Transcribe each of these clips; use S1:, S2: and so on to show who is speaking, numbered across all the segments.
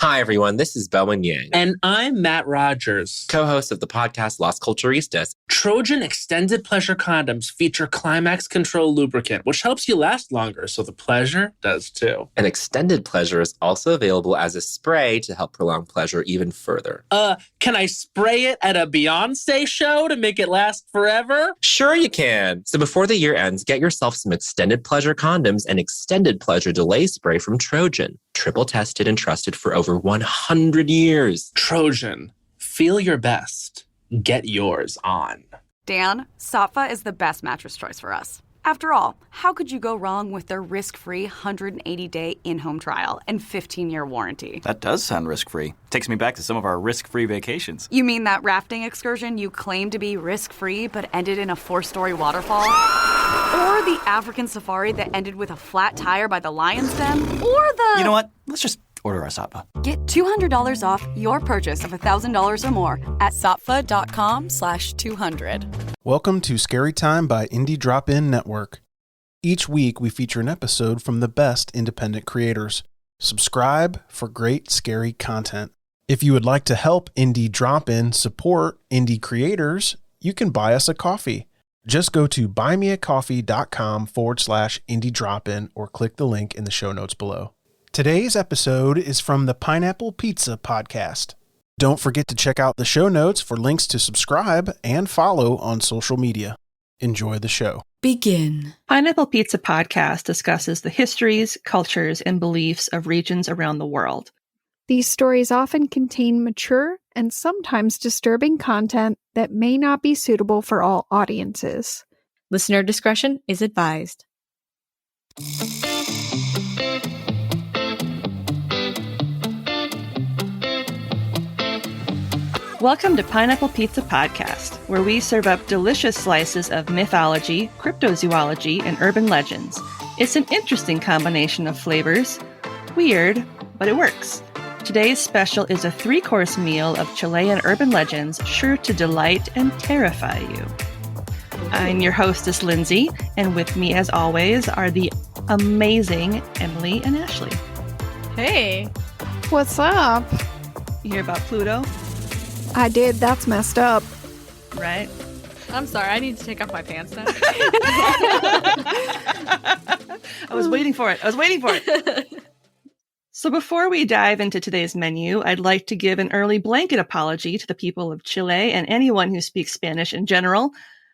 S1: Hi, everyone. This is Bowen Yang.
S2: And I'm Matt Rogers,
S1: co-host of the podcast Las Culturistas.
S2: Trojan Extended Pleasure Condoms feature climax control lubricant, which helps you last longer, so the pleasure does too.
S1: And extended pleasure is also available as a spray to help prolong pleasure even further.
S2: Can I spray it at a Beyonce show to make it last forever?
S1: Sure you can. So before the year ends, get yourself some extended pleasure condoms and extended pleasure delay spray from Trojan. Triple tested and trusted for over 100 years.
S2: Trojan, feel your best. Get yours on.
S3: Dan, Saatva is the best mattress choice for us. After all, how could you go wrong with their risk-free 180-day in-home trial and 15-year warranty?
S4: That does sound risk-free. Takes me back to some of our risk-free vacations.
S3: You mean that rafting excursion you claimed to be risk-free but ended in a 4-story waterfall? Or the African safari that ended with a flat tire by the lion's den? Or the...
S4: You know what? Let's just order our Saatva.
S3: Get $200 off your purchase of $1,000 or more at saatva.com/200.
S5: Welcome to Scary Time by Indie Drop-In Network. Each week we feature an episode from the best independent creators. Subscribe for great scary content. If you would like to help Indie Drop-In support indie creators, you can buy us a coffee. Just go to buymeacoffee.com/indie drop-in or click the link in the show notes below. Today's episode is from the Pineapple Pizza Podcast. Don't forget to check out the show notes for links to subscribe and follow on social media. Enjoy the show.
S6: Begin. Pineapple Pizza Podcast discusses the histories, cultures, and beliefs of regions around the world.
S7: These stories often contain mature and sometimes disturbing content that may not be suitable for all audiences.
S8: Listener discretion is advised.
S6: Welcome to Pineapple Pizza Podcast, where we serve up delicious slices of mythology, cryptozoology, and urban legends. It's an interesting combination of flavors. Weird, but it works. Today's special is a 3-course meal of Chilean urban legends sure to delight and terrify you. I'm your hostess, Lindsay, and with me, as always, are the amazing Emily and Ashley.
S8: Hey.
S7: What's up?
S6: You hear about Pluto?
S7: I did. That's messed up.
S6: Right?
S8: I'm sorry. I need to take off my pants now.
S6: I was waiting for it. So before we dive into today's menu, I'd like to give an early blanket apology to the people of Chile and anyone who speaks Spanish in general.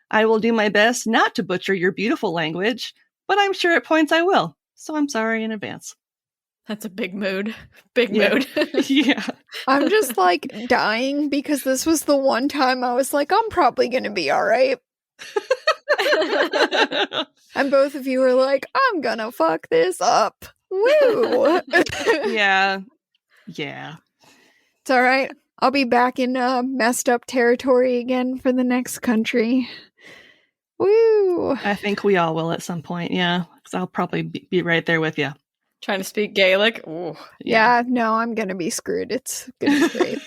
S6: I will do my best not to butcher your beautiful language, but I'm sure at points I will. So I'm sorry in advance.
S8: That's a big mood. Mood.
S6: Yeah.
S7: I'm just dying because this was the one time I was like, I'm probably going to be all right. And both of you were like, I'm going to fuck this up. Woo!
S6: Yeah.
S7: It's all right. I'll be back in messed up territory again for the next country. Woo!
S6: I think we all will at some point, yeah. Because I'll probably be right there with you.
S8: Trying to speak Gaelic? Ooh.
S7: Yeah, no, I'm going to be screwed. It's going to be great.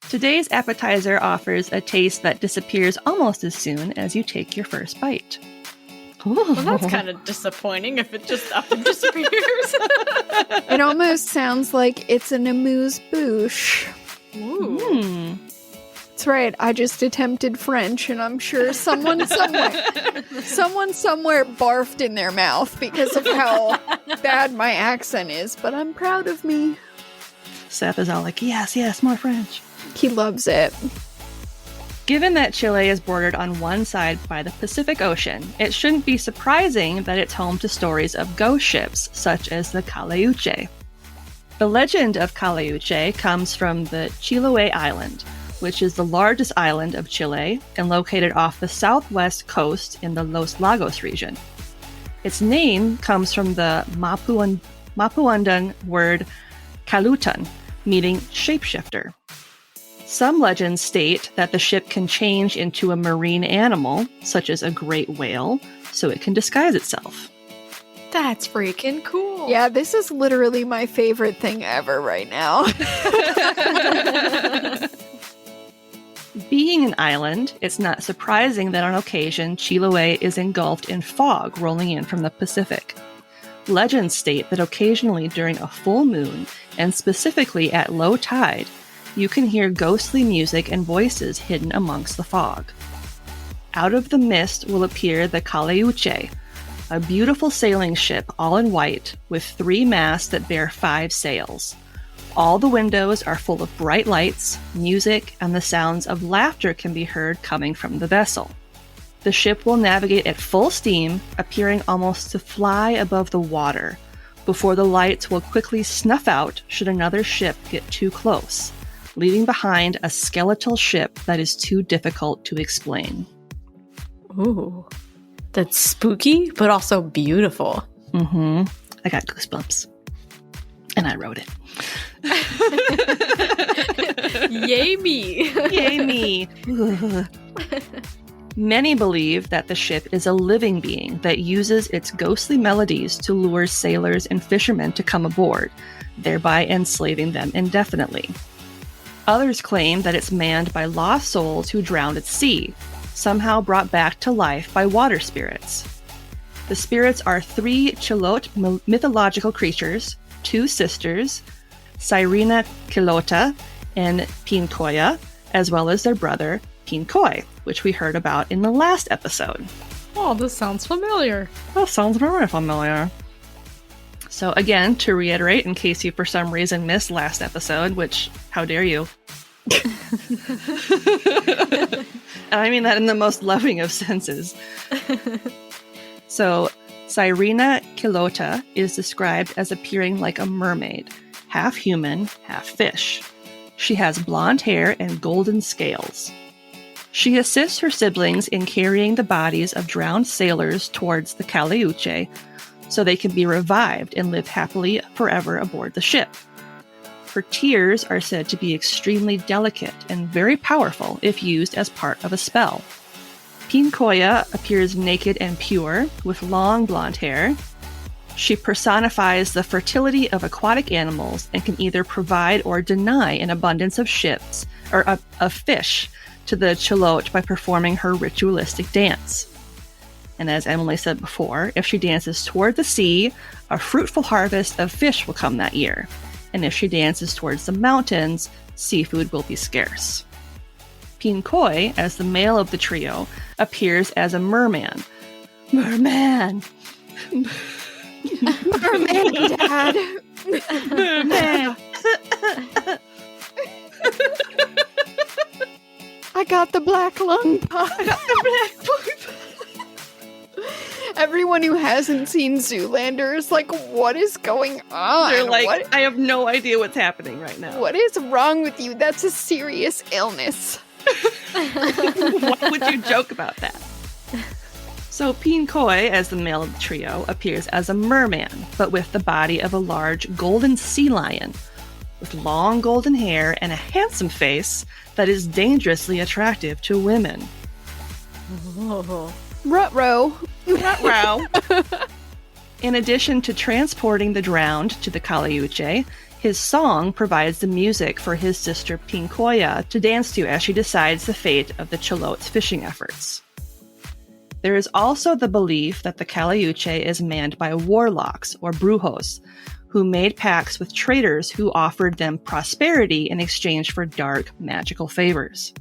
S6: Today's appetizer offers a taste that disappears almost as soon as you take your first bite.
S8: Ooh. Well, that's kind of disappointing if it just up and disappears.
S7: It almost sounds like it's an amuse-bouche.
S8: Ooh.
S6: Mm.
S7: That's right. I just attempted French, and I'm sure someone somewhere barfed in their mouth because of how bad my accent is, but I'm proud of me.
S6: Seth is all like, yes, more French.
S7: He loves it.
S6: Given that Chile is bordered on one side by the Pacific Ocean, it shouldn't be surprising that it's home to stories of ghost ships, such as the Caleuche. The legend of Kaliuche comes from the Chiloé Island, which is the largest island of Chile and located off the southwest coast in the Los Lagos region. Its name comes from the Mapuandan word kalutan, meaning shapeshifter. Some legends state that the ship can change into a marine animal, such as a great whale, so it can disguise itself.
S8: That's freaking cool.
S7: Yeah, this is literally my favorite thing ever right now.
S6: Being an island, it's not surprising that on occasion Chiloé is engulfed in fog rolling in from the Pacific. Legends state that occasionally during a full moon, and specifically at low tide, you can hear ghostly music and voices hidden amongst the fog. Out of the mist will appear the Kaliuche, a beautiful sailing ship all in white with 3 masts that bear 5 sails. All the windows are full of bright lights, music, and the sounds of laughter can be heard coming from the vessel. The ship will navigate at full steam, appearing almost to fly above the water, before the lights will quickly snuff out should another ship get too close, leaving behind a skeletal ship that is too difficult to explain.
S8: Ooh, that's spooky, but also beautiful.
S6: Mm-hmm. I got goosebumps. And I wrote it.
S8: Yay me!
S6: Yay me! Many believe that the ship is a living being that uses its ghostly melodies to lure sailors and fishermen to come aboard, thereby enslaving them indefinitely. Others claim that it's manned by lost souls who drowned at sea, somehow brought back to life by water spirits. The spirits are 3 Chilote mythological creatures, 2 sisters, Cyrena Kelota and Pincoya, as well as their brother, Pincoy, which we heard about in the last episode.
S8: Oh, this sounds familiar.
S6: That sounds very familiar. So again, to reiterate, in case you for some reason missed last episode, which, how dare you? And I mean that in the most loving of senses. So, Cyrena Kelota is described as appearing like a mermaid, half human, half fish. She has blonde hair and golden scales. She assists her siblings in carrying the bodies of drowned sailors towards the Kaliuche so they can be revived and live happily forever aboard the ship. Her tears are said to be extremely delicate and very powerful if used as part of a spell. Pincoya appears naked and pure, with long blonde hair. She personifies the fertility of aquatic animals and can either provide or deny an abundance of ships or of fish to the Chilote by performing her ritualistic dance. And as Emily said before, if she dances toward the sea, a fruitful harvest of fish will come that year. And if she dances towards the mountains, seafood will be scarce. Pincoy, as the male of the trio, appears as a merman. Merman!
S7: Merman, Dad!
S6: Merman!
S7: I got the black lung pop. Everyone who hasn't seen Zoolander is like, what is going on?
S6: They're like,
S7: what?
S6: I have no idea what's happening right now.
S7: What is wrong with you? That's a serious illness.
S6: Why would you joke about that? So Pincoy, as the male of the trio, appears as a merman, but with the body of a large golden sea lion, with long golden hair and a handsome face that is dangerously attractive to women.
S8: Oh.
S7: Ruh-roh.
S6: Ruh-roh. In addition to transporting the drowned to the Kaliuche, his song provides the music for his sister Pincoya to dance to as she decides the fate of the Chilote's fishing efforts. There is also the belief that the Kaliuche is manned by warlocks, or Brujos, who made pacts with traders who offered them prosperity in exchange for dark, magical favors.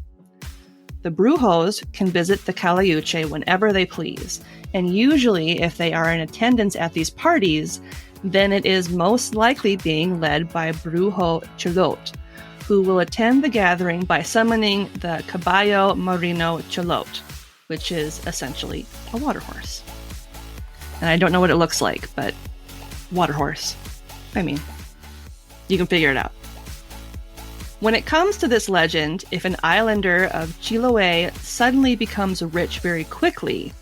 S6: The Brujos can visit the Kaliuche whenever they please, and usually if they are in attendance at these parties, then it is most likely being led by Brujo Chilote, who will attend the gathering by summoning the Caballo Marino Chilote, which is essentially a water horse. And I don't know what it looks like, but water horse. I mean, you can figure it out. When it comes to this legend, if an islander of Chiloé suddenly becomes rich very quickly,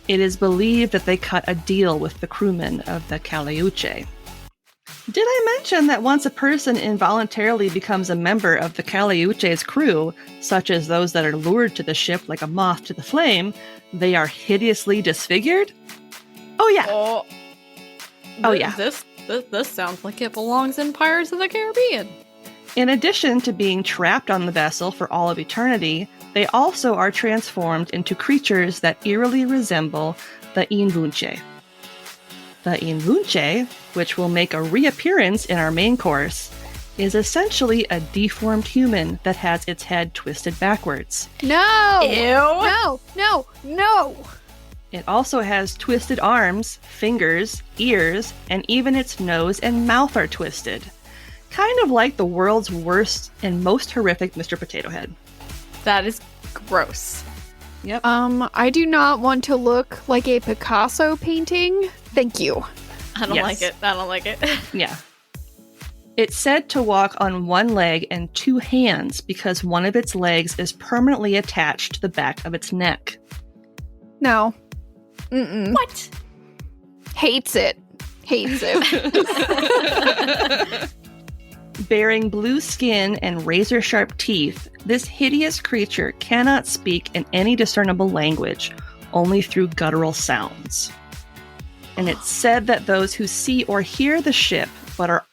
S6: it is believed that they cut a deal with the crewmen of the Kaliuche. Did I mention that once a person involuntarily becomes a member of the Kaliuche's crew, such as those that are lured to the ship like a moth to the flame, they are hideously disfigured? Oh yeah. Oh yeah.
S8: This sounds like it belongs in Pirates of the Caribbean.
S6: In addition to being trapped on the vessel for all of eternity, they also are transformed into creatures that eerily resemble the Invunche. The Invunche, which will make a reappearance in our main course, is essentially a deformed human that has its head twisted backwards.
S7: No!
S8: Ew.
S7: No!
S6: It also has twisted arms, fingers, ears, and even its nose and mouth are twisted. Kind of like the world's worst and most horrific Mr. Potato Head.
S8: That is gross.
S6: Yep.
S7: I do not want to look like a Picasso painting. Thank you.
S8: I don't like it. I don't like it.
S6: Yeah. It's said to walk on one leg and two hands because one of its legs is permanently attached to the back of its neck.
S7: No. Mm-mm.
S8: What?
S7: Hates it.
S6: Bearing blue skin and razor-sharp teeth, this hideous creature cannot speak in any discernible language, only through guttural sounds. And it's said that those who see or hear the ship but are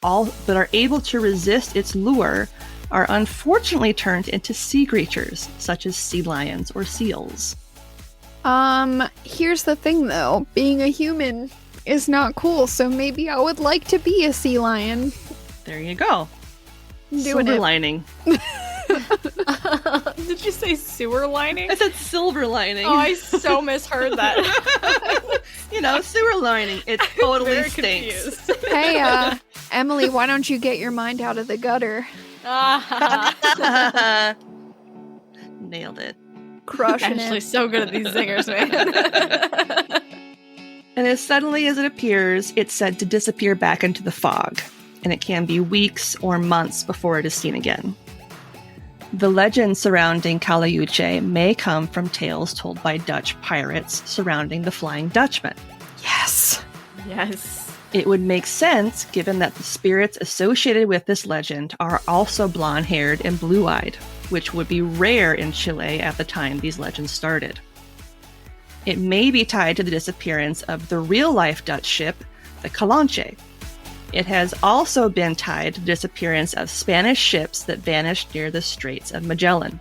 S6: able to resist its lure are unfortunately turned into sea creatures, such as sea lions or seals.
S7: Here's the thing though. Being a human is not cool, so maybe I would like to be a sea lion.
S6: There you go.
S7: Doing
S6: Silver
S7: it.
S6: lining.
S8: Did you say sewer lining?
S6: I said silver lining.
S8: Oh, I so misheard that.
S6: Sewer lining. It totally
S8: Very
S6: stinks.
S8: confused.
S7: Hey, Emily, why don't you get your mind out of the gutter?
S6: Nailed it.
S7: Crushing
S8: Actually,
S7: it.
S8: so good at these zingers, man.
S6: And as suddenly as it appears, it's said to disappear back into the fog, and it can be weeks or months before it is seen again. The legend surrounding Kaliuche may come from tales told by Dutch pirates surrounding the Flying Dutchman.
S7: Yes.
S8: Yes.
S6: It would make sense given that the spirits associated with this legend are also blonde-haired and blue-eyed, which would be rare in Chile at the time these legends started. It may be tied to the disappearance of the real-life Dutch ship, the Caleuche. It has also been tied to the disappearance of Spanish ships that vanished near the Straits of Magellan.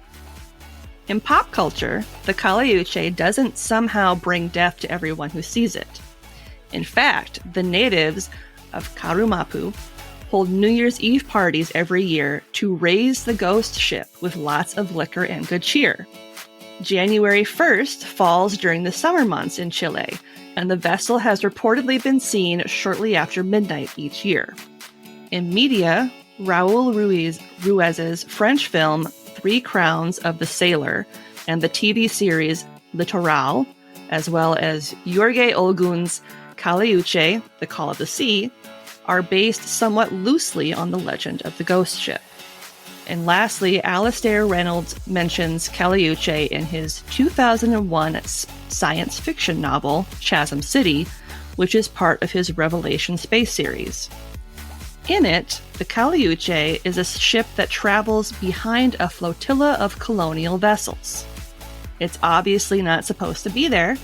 S6: In pop culture, the Kaliuche doesn't somehow bring death to everyone who sees it. In fact, the natives of Carumapu hold New Year's Eve parties every year to raise the ghost ship with lots of liquor and good cheer. January 1st falls during the summer months in Chile, and the vessel has reportedly been seen shortly after midnight each year. In media, Raoul Ruiz's French film Three Crowns of the Sailor and the TV series Littoral, as well as Jorge Olgun's Kaliuche, The Call of the Sea, are based somewhat loosely on the legend of the ghost ship. And lastly, Alastair Reynolds mentions Kaliuche in his 2001 science fiction novel, Chasm City, which is part of his Revelation space series. In it, the Kaliuche is a ship that travels behind a flotilla of colonial vessels. It's obviously not supposed to be there,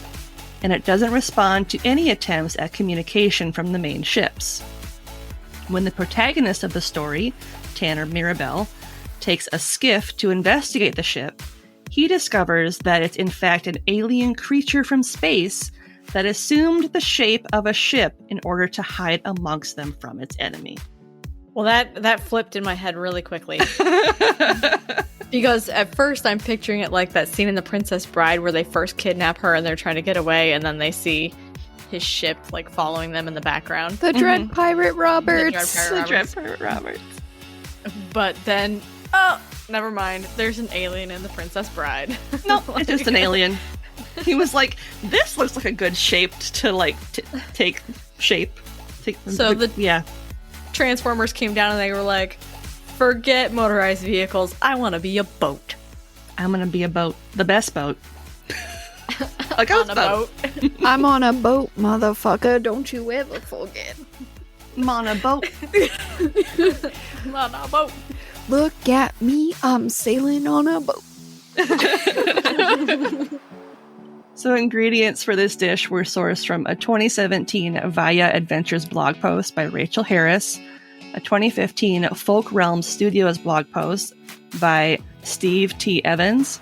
S6: and it doesn't respond to any attempts at communication from the main ships. When the protagonist of the story, Tanner Mirabel, takes a skiff to investigate the ship, he discovers that it's in fact an alien creature from space that assumed the shape of a ship in order to hide amongst them from its enemy.
S8: Well, that flipped in my head really quickly. Because at first I'm picturing it like that scene in The Princess Bride where they first kidnap her and they're trying to get away, and then they see his ship like following them in the background.
S7: The Dread Pirate Roberts.
S6: The Dread Pirate Roberts.
S8: But then, oh, never mind. There's an alien in The Princess Bride.
S6: No, it's just an alien. He was like, this looks like a good shape to take shape.
S8: So
S6: yeah.
S8: Transformers came down and they were like, forget motorized vehicles. I want to be a boat.
S6: I'm going to be a boat. The best boat. A ghost boat.
S7: I'm on a boat, motherfucker. Don't you ever forget.
S6: I'm on a boat.
S8: I'm on a boat.
S7: Look at me. I'm sailing on a boat.
S6: So ingredients for this dish were sourced from a 2017 Vaya Adventures blog post by Rachel Harris, a 2015 Folk Realms Studios blog post by Steve T. Evans,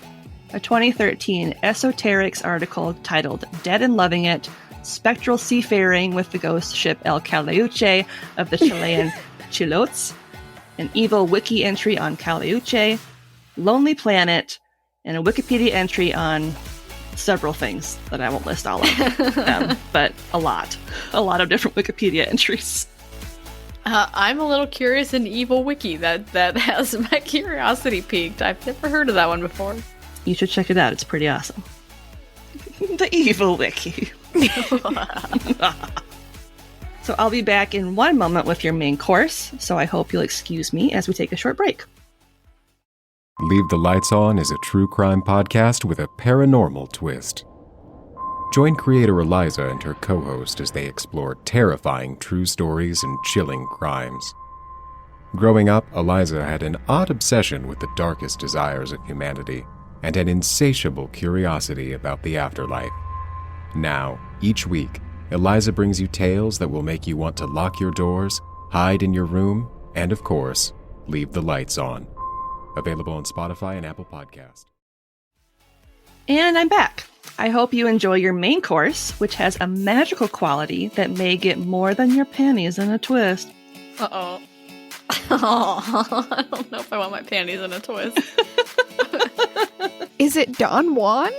S6: a 2013 Esoterx article titled Dead and Loving It, Spectral Seafaring with the Ghost Ship El Caleuche of the Chilean Chilotes, an evil Wiki entry on Kaliuche, Lonely Planet, and a Wikipedia entry on several things that I won't list all of them, but a lot of different Wikipedia entries.
S8: I'm a little curious in Evil Wiki. That has my curiosity peaked. I've never heard of that one before.
S6: You should check it out. It's pretty awesome. The Evil Wiki. So I'll be back in one moment with your main course, so I hope you'll excuse me as we take a short break.
S9: Leave the Lights On is a true crime podcast with a paranormal twist. Join creator Eliza and her co-host as they explore terrifying true stories and chilling crimes. Growing up, Eliza had an odd obsession with the darkest desires of humanity and an insatiable curiosity about the afterlife. Now, each week, Eliza brings you tales that will make you want to lock your doors, hide in your room, and of course, leave the lights on. Available on Spotify and Apple Podcast.
S6: And I'm back. I hope you enjoy your main course, which has a magical quality that may get more than your panties in a twist.
S8: Uh-oh. Oh, I don't know if I want my panties in a twist.
S7: Is it Don Juan?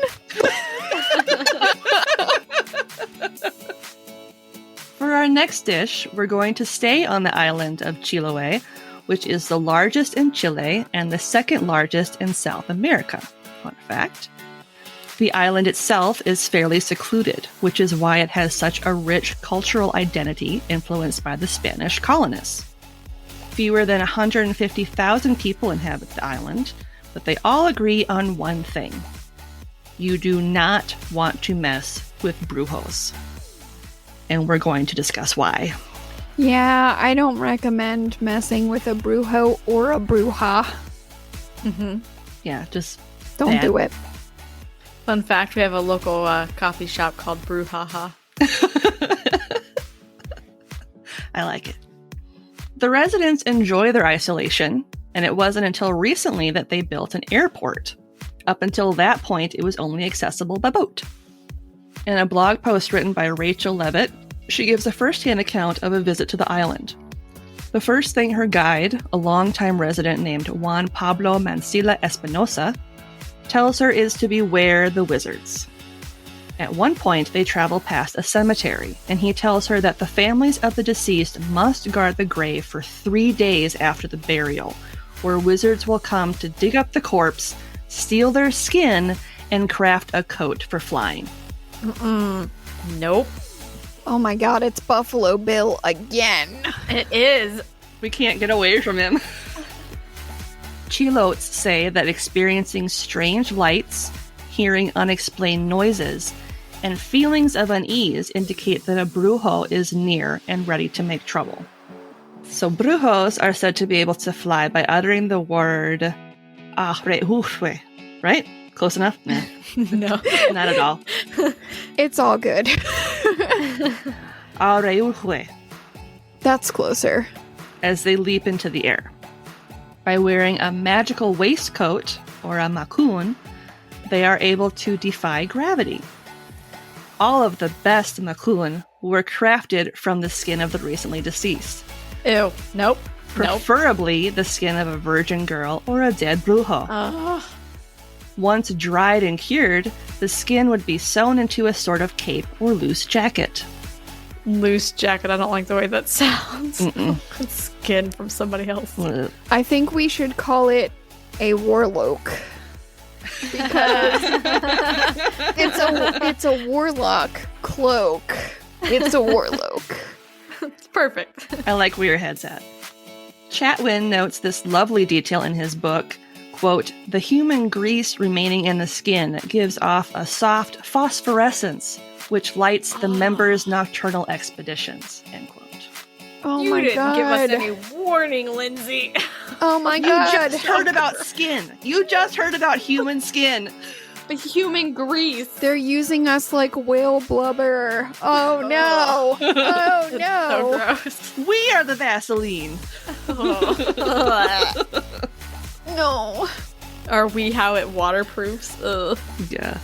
S6: For our next dish, we're going to stay on the island of Chiloé, which is the largest in Chile and the second largest in South America. Fun fact. The island itself is fairly secluded, which is why it has such a rich cultural identity influenced by the Spanish colonists. Fewer than 150,000 people inhabit the island, but they all agree on one thing. You do not want to mess with Brujos. And we're going to discuss why.
S7: Yeah, I don't recommend messing with a Brujo or a Bruja.
S8: Mm-hmm.
S6: Yeah, just
S7: don't do it.
S8: Fun fact, we have a local coffee shop called Bruhaha.
S6: I like it. The residents enjoy their isolation, and it wasn't until recently that they built an airport. Up until that point, it was only accessible by boat. In a blog post written by Rachel Levitt, she gives a first-hand account of a visit to the island. The first thing her guide, a longtime resident named Juan Pablo Mancilla Espinosa, tells her is to beware the wizards. At one point, they travel past a cemetery, and he tells her that the families of the deceased must guard the grave for 3 days after the burial, where wizards will come to dig up the corpse, steal their skin, and craft a coat for flying.
S8: Nope.
S7: Oh my god, it's Buffalo Bill again.
S8: It is.
S6: We can't get away from him. Chilotes say that experiencing strange lights, hearing unexplained noises, and feelings of unease indicate that a Brujo is near and ready to make trouble. So Brujos are said to be able to fly by uttering the word Ahreujue, right? Close enough? Nah.
S8: No.
S6: Not at all.
S7: It's all good.
S6: Ahreujue,
S7: That's closer.
S6: as they leap into the air. By wearing a magical waistcoat, or a makun, they are able to defy gravity. All of the best makun were crafted from the skin of the recently deceased.
S8: Ew. Nope.
S6: Preferably the skin of a virgin girl or a dead Brujo. Once dried and cured, the skin would be sewn into a sort of cape or loose jacket.
S8: Loose jacket. I don't like the way that sounds. Skin from somebody else.
S7: I think we should call it a warlock. Because it's a warlock cloak. It's a warlock.
S8: It's perfect.
S6: I like where your head's at. Chatwin notes this lovely detail in his book, quote, "The human grease remaining in the skin gives off a soft phosphorescence, which lights the members' nocturnal expeditions," end quote.
S7: Oh
S8: You
S7: my
S8: didn't
S7: god.
S8: give us any warning, Lindsay.
S7: Oh my
S6: You
S7: god.
S6: just heard about skin. You just heard about human skin.
S8: The human grease.
S7: They're using us like whale blubber. Oh no. Oh
S8: So
S7: no.
S8: gross.
S6: We are the Vaseline.
S7: No.
S8: Are we how it waterproofs? Ugh.
S6: Yeah.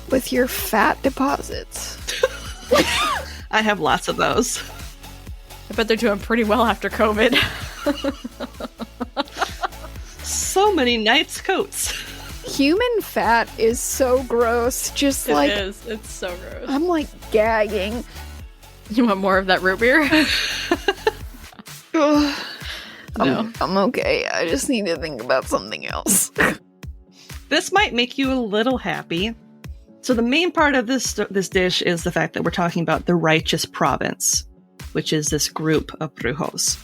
S7: With your fat deposits.
S6: I have lots of those.
S8: I bet they're doing pretty well after COVID.
S6: So many nice coats.
S7: Human fat is so gross. Just like
S8: it is. It's so gross.
S7: I'm like gagging.
S8: You want more of that root beer?
S7: No. I'm okay. I just need to think about something else.
S6: This might make you a little happy. So the main part of this dish is the fact that we're talking about the Righteous Province, which is this group of Brujos.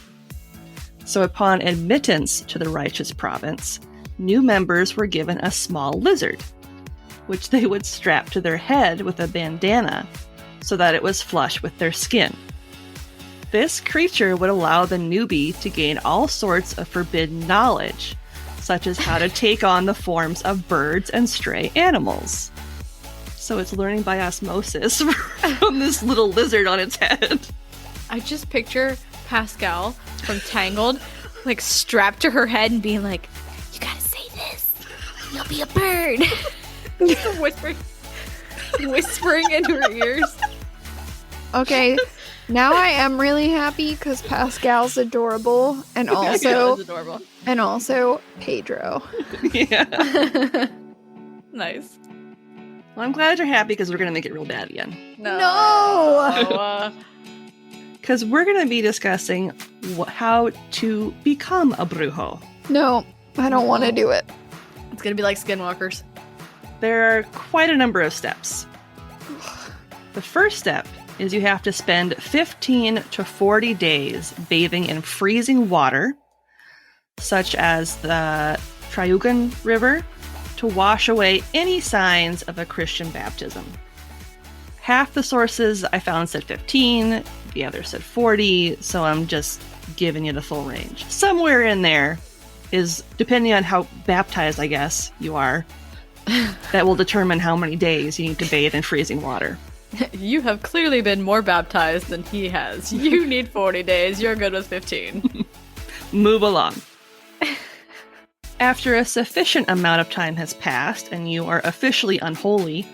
S6: So upon admittance to the Righteous Province, new members were given a small lizard, which they would strap to their head with a bandana so that it was flush with their skin. This creature would allow the newbie to gain all sorts of forbidden knowledge, such as how to take on the forms of birds and stray animals. So it's learning by osmosis from this little lizard on its head.
S8: I just picture Pascal from Tangled, like strapped to her head and being like, "You gotta say this. You'll be a bird." whispering into her ears.
S7: Okay, now I am really happy because Pascal's adorable, and also
S8: adorable.
S7: And also Pedro.
S6: Yeah.
S8: Nice.
S6: Well, I'm glad you're happy because we're going to make it real bad again.
S7: No!
S6: Because we're going to be discussing how to become a Brujo.
S7: No, I don't want to do it.
S8: It's gonna be like Skinwalkers.
S6: There are quite a number of steps. The first step is you have to spend 15 to 40 days bathing in freezing water, such as the Triugan River, to wash away any signs of a Christian baptism. Half the sources I found said 15, the other said 40, so I'm just giving you the full range. Somewhere in there is, depending on how baptized, I guess, you are, that will determine how many days you need to bathe in freezing water.
S8: You have clearly been more baptized than he has. You need 40 days. You're good with 15.
S6: Move along. After a sufficient amount of time has passed and you are officially unholy,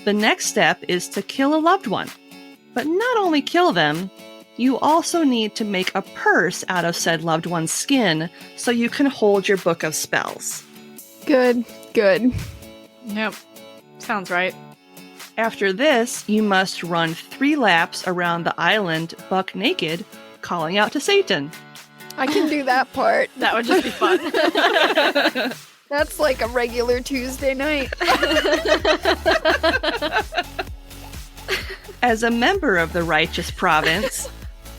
S6: the next step is to kill a loved one. But not only kill them, you also need to make a purse out of said loved one's skin so you can hold your book of spells.
S7: Good.
S8: Yep. Sounds right.
S6: After this, you must run 3 laps around the island buck naked, calling out to Satan.
S7: I can do that part.
S8: That would just be fun.
S7: That's like a regular Tuesday night.
S6: As a member of the Righteous Province,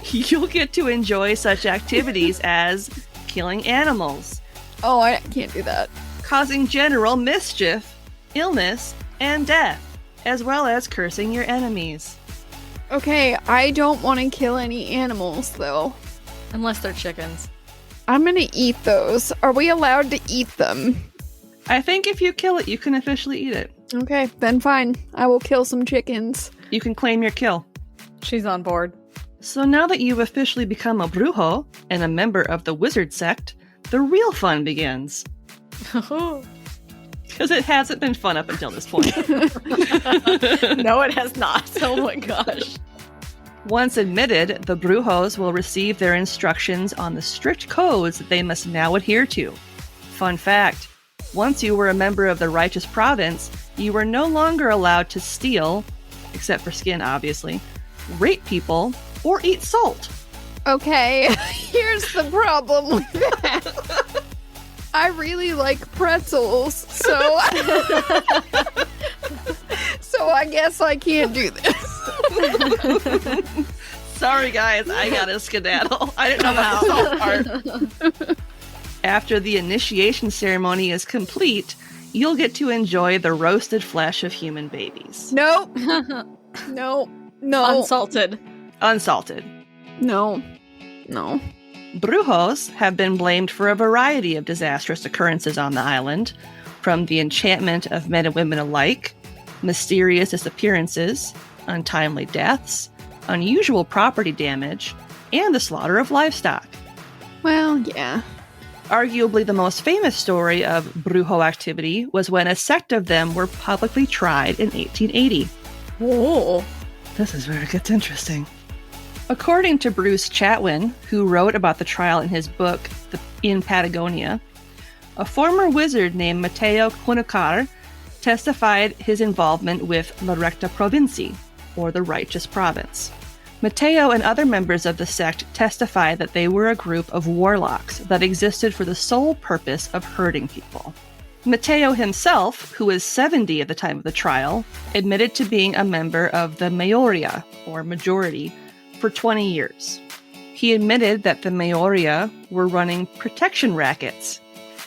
S6: you'll get to enjoy such activities as killing animals.
S7: Oh, I can't do that.
S6: Causing general mischief, illness, and death, as well as cursing your enemies.
S7: Okay, I don't want to kill any animals, though.
S8: Unless they're chickens.
S7: I'm gonna eat those. Are we allowed to eat them?
S6: I think if you kill it, you can officially eat it.
S7: Okay, then fine. I will kill some chickens.
S6: You can claim your kill.
S8: She's on board.
S6: So now that you've officially become a Brujo and a member of the wizard sect, the real fun begins. Because it hasn't been fun up until this point.
S8: No, it has not. Oh my gosh.
S6: Once admitted, the Brujos will receive their instructions on the strict codes that they must now adhere to. Fun fact, once you were a member of the Righteous Province, you were no longer allowed to steal, except for skin obviously, rape people, or eat salt.
S7: Okay, here's the problem with that. I really like pretzels, so I guess I can't do this.
S6: Sorry guys, I gotta skedaddle. I didn't know about the salt part. After the initiation ceremony is complete, you'll get to enjoy the roasted flesh of human babies.
S7: Nope. No.
S8: Unsalted.
S6: Unsalted.
S7: No.
S6: Brujos have been blamed for a variety of disastrous occurrences on the island, from the enchantment of men and women alike, mysterious disappearances, untimely deaths, unusual property damage, and the slaughter of livestock.
S7: Well, yeah.
S6: Arguably the most famous story of Brujo activity was when a sect of them were publicly tried in 1880.
S8: Whoa.
S6: This is where it gets interesting. According to Bruce Chatwin, who wrote about the trial in his book, In Patagonia, a former wizard named Mateo Cunacar testified his involvement with La Recta Provinci, or the Righteous Province. Mateo and other members of the sect testified that they were a group of warlocks that existed for the sole purpose of hurting people. Mateo himself, who was 70 at the time of the trial, admitted to being a member of the Mayoria, or majority, for 20 years. He admitted that the Mayoria were running protection rackets,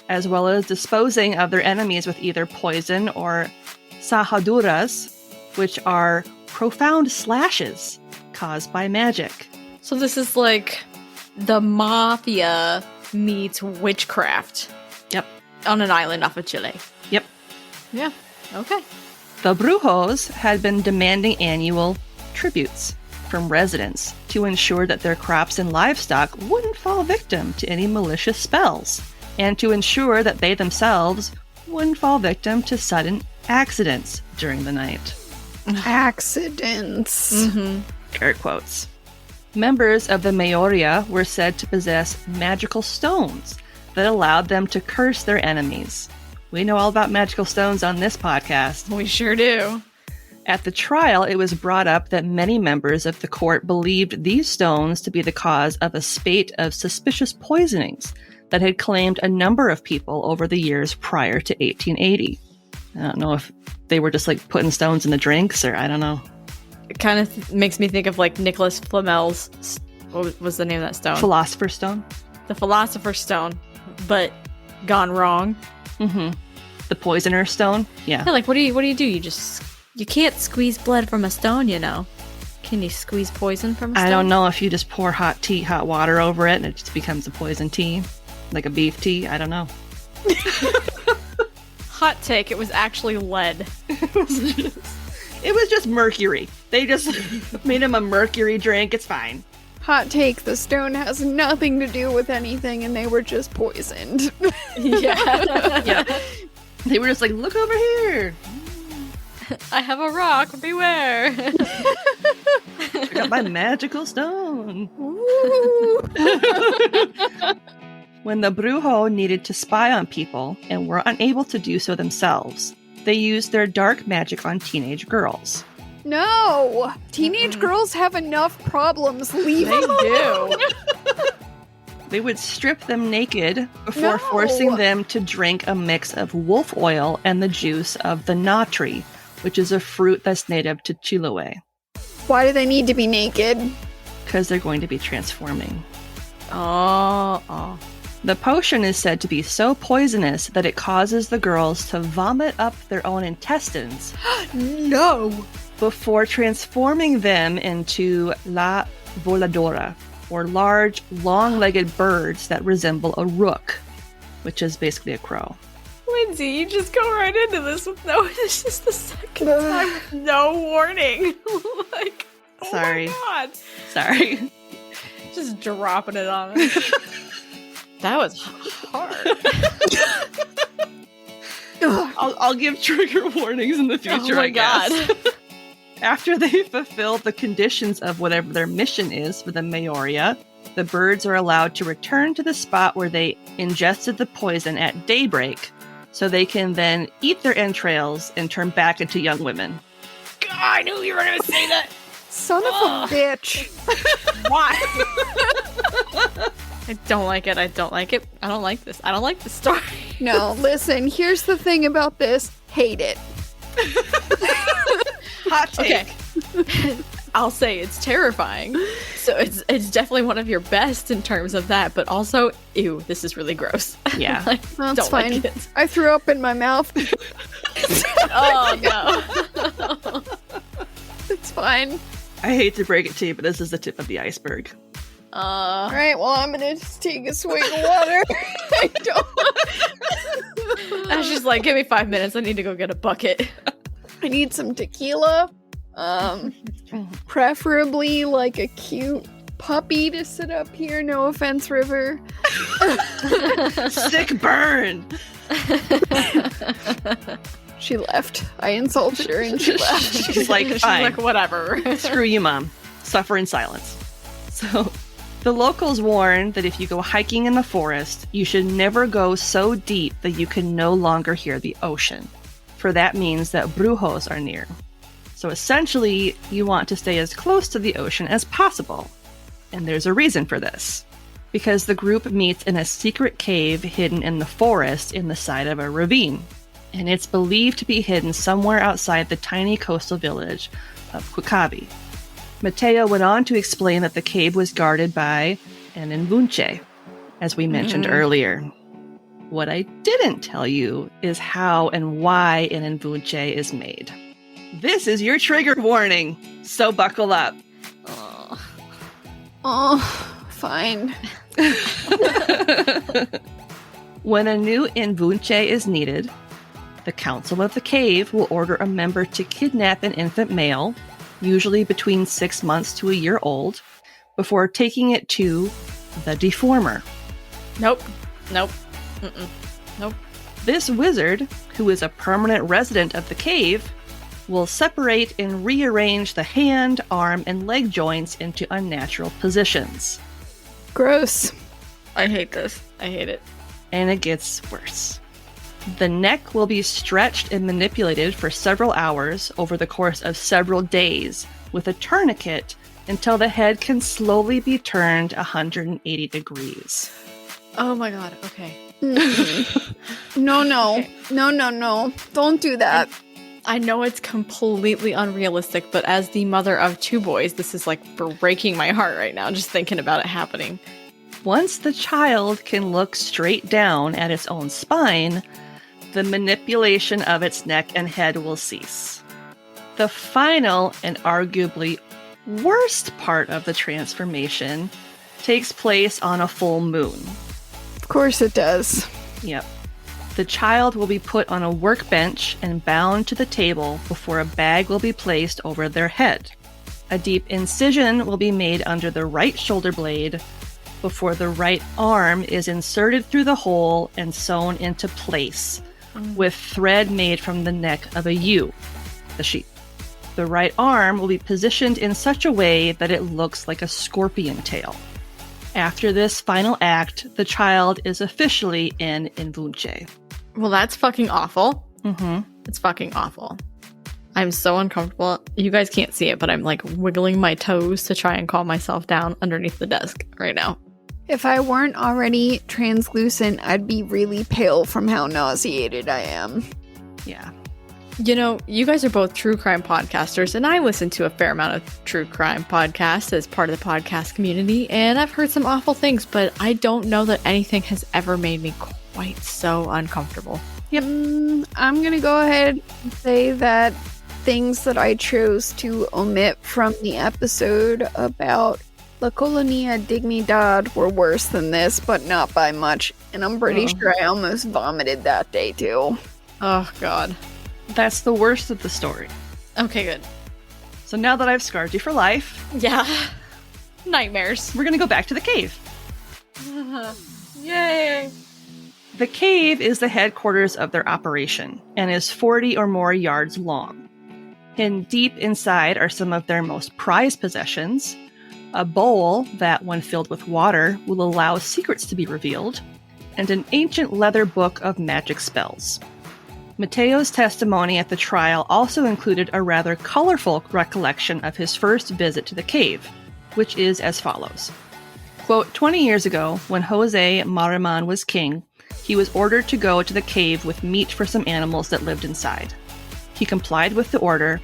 S6: as well as disposing of their enemies with either poison or sahaduras, which are profound slashes caused by magic.
S8: So this is like the mafia meets witchcraft.
S6: Yep.
S8: On an island off of Chile.
S6: Yep.
S8: Yeah. Okay.
S6: The Brujos had been demanding annual tributes from residents to ensure that their crops and livestock wouldn't fall victim to any malicious spells, and to ensure that they themselves wouldn't fall victim to sudden accidents during the night.
S7: Accidents.
S8: Mm-hmm.
S6: Air quotes. Members of the Mayoria were said to possess magical stones that allowed them to curse their enemies. We know all about magical stones on this podcast.
S8: We sure do.
S6: At the trial, it was brought up that many members of the court believed these stones to be the cause of a spate of suspicious poisonings that had claimed a number of people over the years prior to 1880. I don't know if they were just like putting stones in the drinks, or I don't know.
S8: It kind of makes me think of like Nicholas Flamel's, what was the name of that stone?
S6: Philosopher's Stone?
S8: The Philosopher's Stone, but gone wrong.
S6: Mm-hmm. The Poisoner's Stone? Yeah.
S8: Yeah, like what do you do? You can't squeeze blood from a stone, you know. Can you squeeze poison from a stone?
S6: I don't know if you just pour hot water over it and it just becomes a poison tea. Like a beef tea. I don't know.
S8: Hot take, it was actually lead.
S6: It was just mercury. They just made him a mercury drink. It's fine.
S7: Hot take, the stone has nothing to do with anything and they were just poisoned.
S8: Yeah.
S6: Yeah. They were just like, look over here.
S8: I have a rock, beware.
S6: I got my magical stone. When the Brujo needed to spy on people and were unable to do so themselves, they used their dark magic on teenage girls.
S7: No! Teenage girls have enough problems. Leave
S8: They
S7: them alone.
S8: do.
S6: They would strip them naked before forcing them to drink a mix of wolf oil and the juice of the na tree, which is a fruit that's native to Chile.
S7: Why do they need to be naked?
S6: Because they're going to be transforming.
S8: Oh.
S6: The potion is said to be so poisonous that it causes the girls to vomit up their own intestines.
S8: No!
S6: Before transforming them into la voladora, or large, long-legged birds that resemble a rook, which is basically a crow.
S8: Lindsay, you just go right into this with this is the second time with no warning. Like, oh
S6: Sorry.
S8: my god.
S6: Sorry.
S8: Just dropping it on us. That was hard.
S6: I'll give trigger warnings in the future, I guess.
S8: God.
S6: After they fulfill the conditions of whatever their mission is for the Mayoria, the birds are allowed to return to the spot where they ingested the poison at daybreak, so they can then eat their entrails and turn back into young women.
S8: God, I knew you were going to say that.
S7: Son of a bitch.
S8: Why? I don't like it. I don't like it. I don't like this. I don't like this story.
S7: No, listen, here's the thing about this. Hate it.
S6: Hot take.
S8: Okay. I'll say it's terrifying. So it's definitely one of your best in terms of that, but also, ew, this is really gross.
S6: Yeah.
S8: Like,
S7: That's
S8: don't
S7: fine.
S8: like it.
S7: I threw up in my mouth.
S8: Oh, no.
S7: It's fine.
S6: I hate to break it to you, but this is the tip of the iceberg.
S7: Alright, well, I'm gonna just take a swig of water. I don't.
S8: I was just like, give me 5 minutes. I need to go get a bucket.
S7: I need some tequila. Preferably like a cute puppy to sit up here. No offense, River.
S6: Sick burn.
S7: She left. I insulted her and she left.
S6: She's like, fine.
S8: She's like, whatever.
S6: Screw you, Mom. Suffer in silence. So, the locals warn that if you go hiking in the forest, you should never go so deep that you can no longer hear the ocean, for that means that Brujos are near. So essentially, you want to stay as close to the ocean as possible. And there's a reason for this. Because the group meets in a secret cave hidden in the forest in the side of a ravine. And it's believed to be hidden somewhere outside the tiny coastal village of Quikabi. Mateo went on to explain that the cave was guarded by an Invunche, as we mentioned earlier. What I didn't tell you is how and why an Invunche is made. This is your trigger warning, so buckle up.
S7: Oh, fine.
S6: When a new Invunche is needed, the Council of the Cave will order a member to kidnap an infant male, usually between 6 months to a year old, before taking it to the Deformer.
S8: Nope.
S6: This wizard, who is a permanent resident of the cave, will separate and rearrange the hand, arm, and leg joints into unnatural positions.
S7: Gross.
S8: I hate this. I hate it.
S6: And it gets worse. The neck will be stretched and manipulated for several hours over the course of several days with a tourniquet until the head can slowly be turned 180 degrees.
S8: Oh my god, okay.
S7: No.
S8: Okay.
S7: No. Don't do that.
S8: I know it's completely unrealistic, but as the mother of 2 boys, this is like breaking my heart right now, just thinking about it happening.
S6: Once the child can look straight down at its own spine, the manipulation of its neck and head will cease. The final and arguably worst part of the transformation takes place on a full moon.
S7: Of course it does.
S6: Yep. The child will be put on a workbench and bound to the table before a bag will be placed over their head. A deep incision will be made under the right shoulder blade before the right arm is inserted through the hole and sewn into place with thread made from the neck of a ewe, the sheep. The right arm will be positioned in such a way that it looks like a scorpion tail. After this final act, the child is officially an Invunche.
S8: Well, that's fucking awful.
S6: Mm-hmm.
S8: It's fucking awful. I'm so uncomfortable. You guys can't see it, but I'm like wiggling my toes to try and calm myself down underneath the desk right now.
S7: If I weren't already translucent, I'd be really pale from how nauseated I am.
S6: Yeah.
S8: You know, you guys are both true crime podcasters, and I listen to a fair amount of true crime podcasts as part of the podcast community, and I've heard some awful things, but I don't know that anything has ever made me quite so uncomfortable.
S7: Yep. I'm gonna go ahead and say that things that I chose to omit from the episode about La Colonia Dignidad were worse than this, but not by much, and I'm pretty sure I almost vomited that day too.
S8: Oh, God.
S6: That's the worst of the story.
S8: Okay, good.
S6: So now that I've scarred you for life,
S8: Yeah. Nightmares.
S6: we're going to go back to the cave.
S8: Yay.
S6: The cave is the headquarters of their operation and is 40 or more yards long. And deep inside are some of their most prized possessions, a bowl that, when filled with water, will allow secrets to be revealed, and an ancient leather book of magic spells. Mateo's testimony at the trial also included a rather colorful recollection of his first visit to the cave, which is as follows. Quote, 20 years ago, when Jose Mariman was king, he was ordered to go to the cave with meat for some animals that lived inside. He complied with the order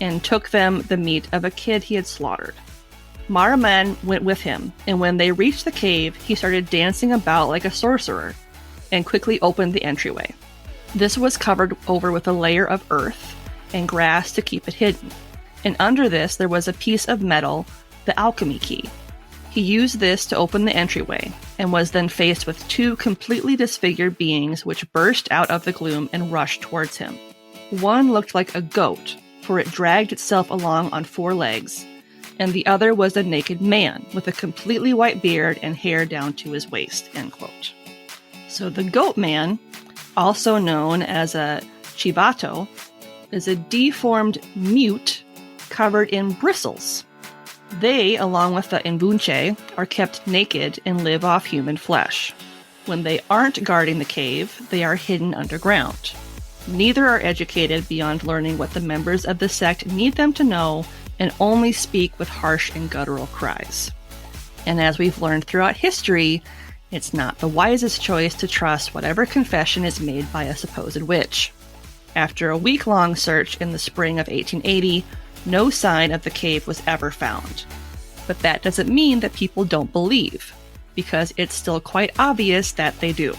S6: and took them the meat of a kid he had slaughtered. Mariman went with him, and when they reached the cave, he started dancing about like a sorcerer and quickly opened the entryway. This was covered over with a layer of earth and grass to keep it hidden, and under this there was a piece of metal, the alchemy key. He used this to open the entryway, and was then faced with 2 completely disfigured beings which burst out of the gloom and rushed towards him. One looked like a goat, for it dragged itself along on 4 legs, and the other was a naked man with a completely white beard and hair down to his waist, end quote. So the goat man, also known as a chivato, is a deformed mute covered in bristles. They, along with the Invunche, are kept naked and live off human flesh. When they aren't guarding the cave, they are hidden underground. Neither are educated beyond learning what the members of the sect need them to know and only speak with harsh and guttural cries. And as we've learned throughout history, it's not the wisest choice to trust whatever confession is made by a supposed witch. After a week-long search in the spring of 1880, no sign of the cave was ever found. But that doesn't mean that people don't believe, because it's still quite obvious that they do.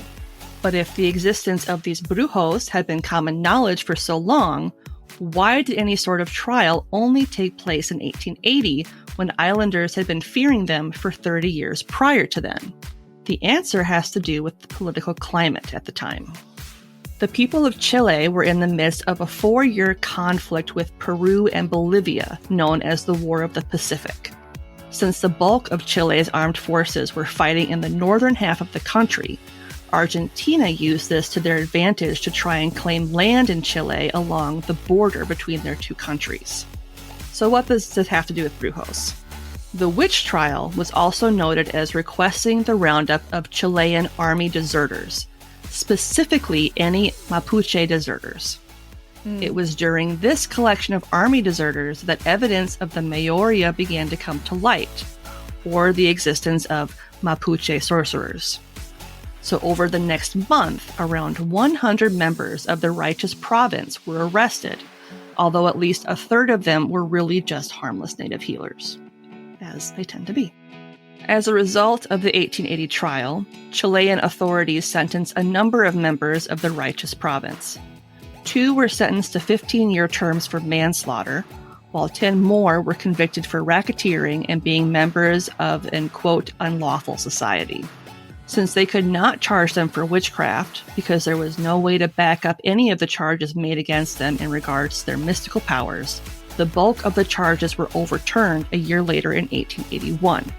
S6: But if the existence of these brujos had been common knowledge for so long, why did any sort of trial only take place in 1880 when islanders had been fearing them for 30 years prior to then? The answer has to do with the political climate at the time. The people of Chile were in the midst of a 4-year conflict with Peru and Bolivia, known as the War of the Pacific. Since the bulk of Chile's armed forces were fighting in the northern half of the country, Argentina used this to their advantage to try and claim land in Chile along the border between their two countries. So what does this have to do with Brujos? The witch trial was also noted as requesting the roundup of Chilean army deserters, specifically any Mapuche deserters. It was during this collection of army deserters that evidence of the Mayoria began to come to light, or the existence of Mapuche sorcerers. So over the next month, around 100 members of the righteous province were arrested, although at least a third of them were really just harmless native healers, as they tend to be. As a result of the 1880 trial, Chilean authorities sentenced a number of members of the righteous province. 2 were sentenced to 15-year terms for manslaughter, while 10 more were convicted for racketeering and being members of an, quote, unlawful society. Since they could not charge them for witchcraft, because there was no way to back up any of the charges made against them in regards to their mystical powers, the bulk of the charges were overturned a year later in 1881.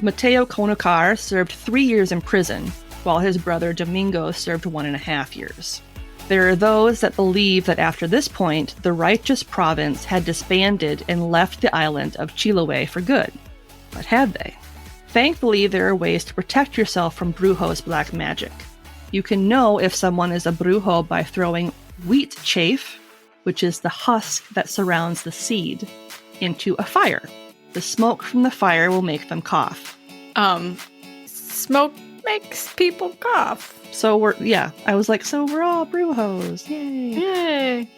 S6: Mateo Conocar served 3 years in prison, while his brother Domingo served 1.5 years. There are those that believe that after this point, the righteous province had disbanded and left the island of Chiloé for good. But had they? Thankfully, there are ways to protect yourself from Brujo's black magic. You can know if someone is a Brujo by throwing wheat chaff, which is the husk that surrounds the seed, into a fire. The smoke from the fire will make them cough.
S8: Smoke makes people cough.
S6: So I was like, so we're all Brujos. Yay.
S8: Yay.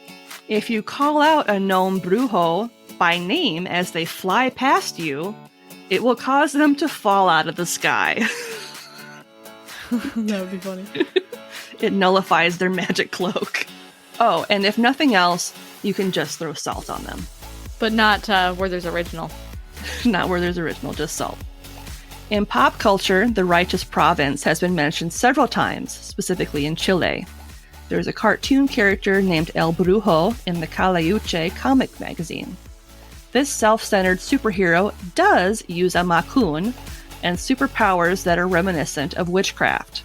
S6: If you call out a known Brujo by name as they fly past you, it will cause them to fall out of the sky.
S8: That would be funny.
S6: It nullifies their magic cloak. Oh, and if nothing else, you can just throw salt on them.
S8: But not Werther's original.
S6: Not Werther's original, just salt. In pop culture, the righteous province has been mentioned several times, specifically in Chile. There's a cartoon character named El Brujo in the Kaliuche comic magazine. This self-centered superhero does use a makun and superpowers that are reminiscent of witchcraft.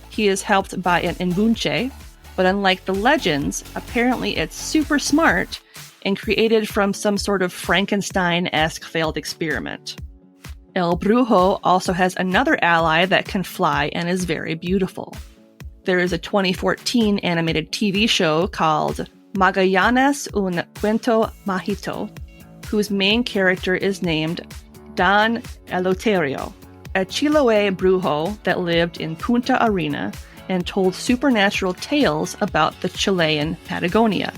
S6: He is helped by an Imbunche, but unlike the legends, apparently it's super smart and created from some sort of Frankenstein-esque failed experiment. El Brujo also has another ally that can fly and is very beautiful. There is a 2014 animated TV show called Magallanes un Cuento Mágico, whose main character is named Don Eleuterio, a Chiloé Brujo that lived in Punta Arena and told supernatural tales about the Chilean Patagonia.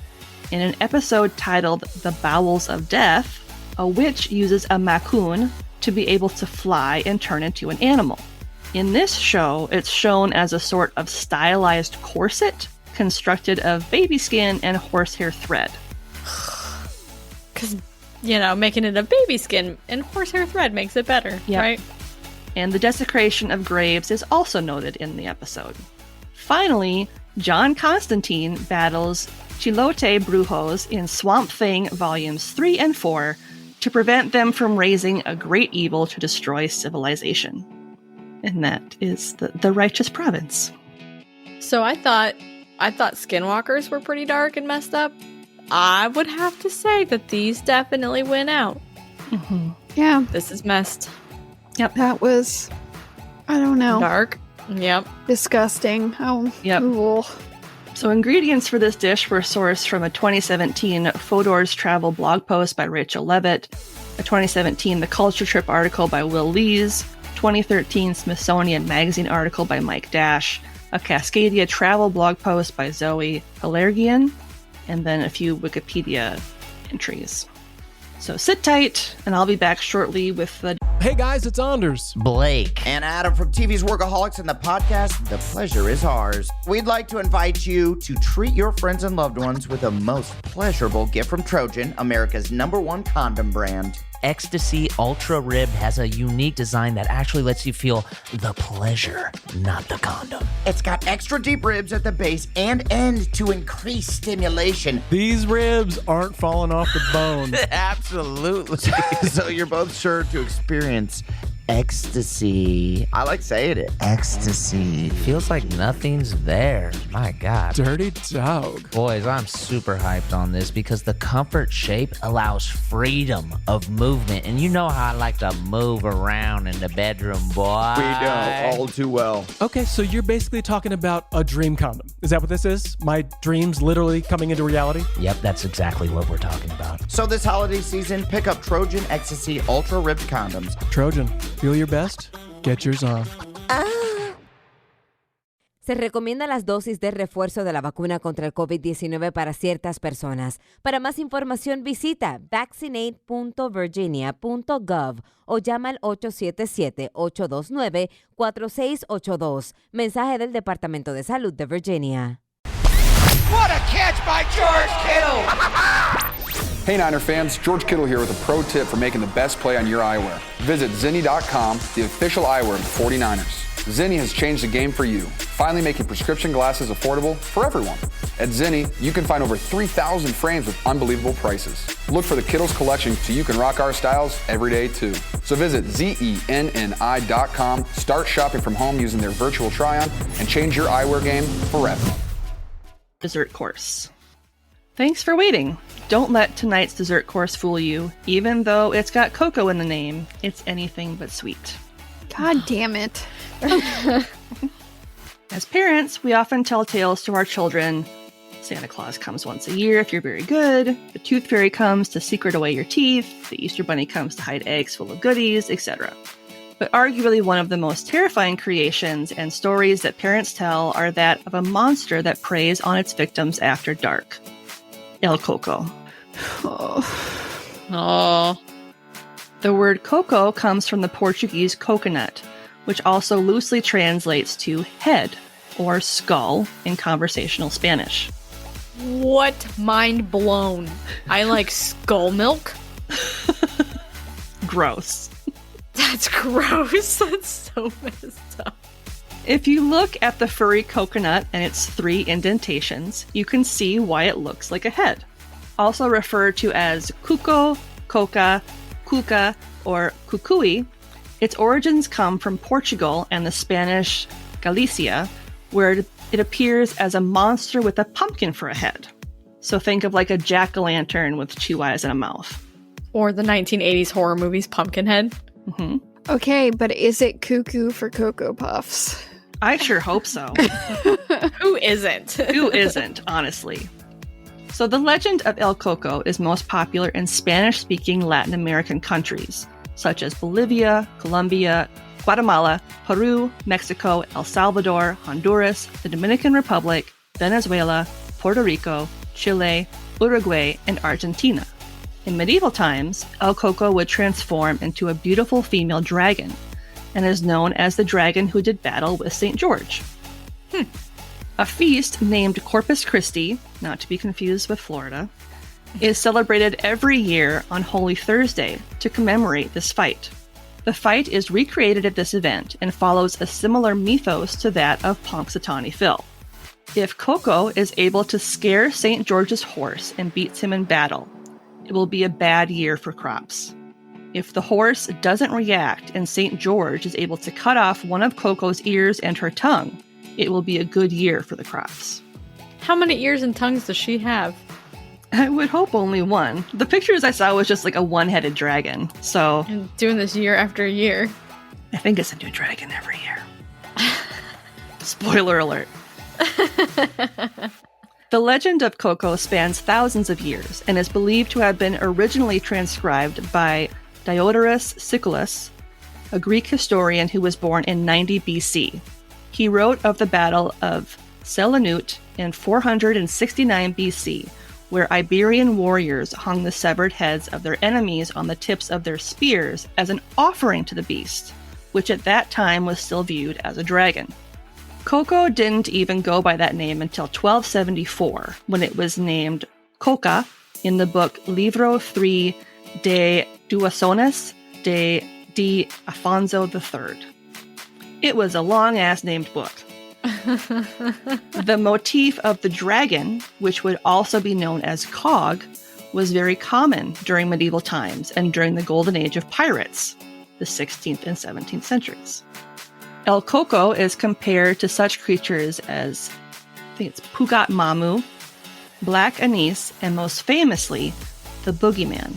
S6: In an episode titled The Bowels of Death, a witch uses a makun to be able to fly and turn into an animal. In this show, it's shown as a sort of stylized corset constructed of baby skin and horsehair thread.
S8: Because, making it a baby skin and horsehair thread makes it better, right?
S6: And the desecration of graves is also noted in the episode. Finally, John Constantine battles Chilote Brujos in Swamp Thing Volumes 3 and 4 to prevent them from raising a great evil to destroy civilization. And that is the righteous province.
S8: So I thought I thought skinwalkers were pretty dark and messed up. I would have to say that these definitely win out.
S6: Mm-hmm.
S7: Yeah.
S8: This is messed.
S6: Yep.
S7: That was, I don't know.
S8: Dark. Yep.
S7: Disgusting. Oh,
S6: Yep.
S7: cool.
S6: So ingredients for this dish were sourced from a 2017 Fodor's Travel blog post by Rachel Levitt, a 2017 The Culture Trip article by Will Lees, 2013 Smithsonian Magazine article by Mike Dash, a Cascadia travel blog post by Zoe Halergian, and then a few Wikipedia entries. So sit tight, and I'll be back shortly with the...
S10: Hey guys, it's Anders.
S11: Blake. And Adam from TV's Workaholics and the podcast, The Pleasure Is Ours. We'd like to invite you to treat your friends and loved ones with a most pleasurable gift from Trojan, America's #1 condom brand.
S12: Ecstasy Ultra Ribbed has a unique design that actually lets you feel the pleasure, not the condom.
S11: It's got extra deep ribs at the base and end to increase stimulation.
S10: These ribs aren't falling off the bone.
S11: Absolutely. So you're both sure to experience ecstasy. I like saying it. Ecstasy.
S12: Feels like nothing's there. My God.
S10: Dirty dog.
S12: Boys, I'm super hyped on this because the comfort shape allows freedom of movement. And you know how I like to move around in the bedroom, boy.
S11: We know all too well.
S10: Okay, so you're basically talking about a dream condom. Is that what this is? My dreams literally coming into reality?
S12: Yep, that's exactly what we're talking about.
S11: So this holiday season, pick up Trojan Ecstasy Ultra Ribbed condoms.
S10: Trojan, feel your best? Get yours on.
S13: Se recomienda las dosis de refuerzo de la vacuna contra el COVID-19 para ciertas personas. Para más información visita vaccinate.virginia.gov o llama al 877-829-4682. Mensaje del Departamento de Salud de Virginia.
S14: What a catch by George Kittle!
S15: Hey Niner fans, George Kittle here with a pro tip for making the best play on your eyewear. Visit Zenni.com, the official eyewear of the 49ers. Zenni has changed the game for you, finally making prescription glasses affordable for everyone. At Zenni, you can find over 3,000 frames with unbelievable prices. Look for the Kittles collection so you can rock our styles every day too. So visit Zenni.com, start shopping from home using their virtual try-on, and change your eyewear game forever.
S6: Dessert course. Thanks for waiting. Don't let tonight's dessert course fool you. Even though it's got Coco in the name, it's anything but sweet.
S7: God damn it.
S6: As parents, we often tell tales to our children. Santa Claus comes once a year if you're very good. The Tooth Fairy comes to secret away your teeth. The Easter Bunny comes to hide eggs full of goodies, etc. But arguably one of the most terrifying creations and stories that parents tell are that of a monster that preys on its victims after dark. El Coco.
S8: Oh.
S6: The word Coco comes from the Portuguese coconut, which also loosely translates to head or skull in conversational Spanish.
S8: What? Mind blown. I like skull milk.
S6: Gross.
S8: That's gross. That's so messed up.
S6: If you look at the furry coconut and its 3 indentations, you can see why it looks like a head. Also referred to as cuco, coca, cuca, or cucuy, its origins come from Portugal and the Spanish Galicia, where it appears as a monster with a pumpkin for a head. So think of like a jack-o'-lantern with 2 eyes and a mouth.
S8: Or the 1980s horror movies Pumpkinhead.
S6: Mm-hmm.
S7: Okay, but is it cuckoo for Cocoa Puffs?
S6: I sure hope so.
S8: Who isn't?
S6: Who isn't, honestly? So the legend of El Coco is most popular in Spanish-speaking Latin American countries, such as Bolivia, Colombia, Guatemala, Peru, Mexico, El Salvador, Honduras, the Dominican Republic, Venezuela, Puerto Rico, Chile, Uruguay, and Argentina. In medieval times, El Coco would transform into a beautiful female dragon, and is known as the dragon who did battle with St. George. A feast named Corpus Christi, not to be confused with Florida, is celebrated every year on Holy Thursday to commemorate this fight. The fight is recreated at this event and follows a similar mythos to that of Punxsutawney Phil. If Coco is able to scare St. George's horse and beats him in battle, it will be a bad year for crops. If the horse doesn't react and St. George is able to cut off one of Coco's ears and her tongue, it will be a good year for the crops.
S8: How many ears and tongues does she have?
S6: I would hope only one. The pictures I saw was just like a one-headed dragon. So
S8: And doing this year after year.
S6: I think it's a new dragon every year. Spoiler alert. The legend of Coco spans thousands of years and is believed to have been originally transcribed by Diodorus Siculus, a Greek historian who was born in 90 BC. He wrote of the Battle of Selinut in 469 BC, where Iberian warriors hung the severed heads of their enemies on the tips of their spears as an offering to the beast, which at that time was still viewed as a dragon. Coco didn't even go by that name until 1274, when it was named Coca in the book Livro III de Duasones de Afonso III. It was a long-ass named book. The motif of the dragon, which would also be known as cog, was very common during medieval times and during the golden age of pirates, the 16th and 17th centuries. El Coco is compared to such creatures as, I think it's Pugat Mamu, Black Anise, and most famously, the Boogeyman,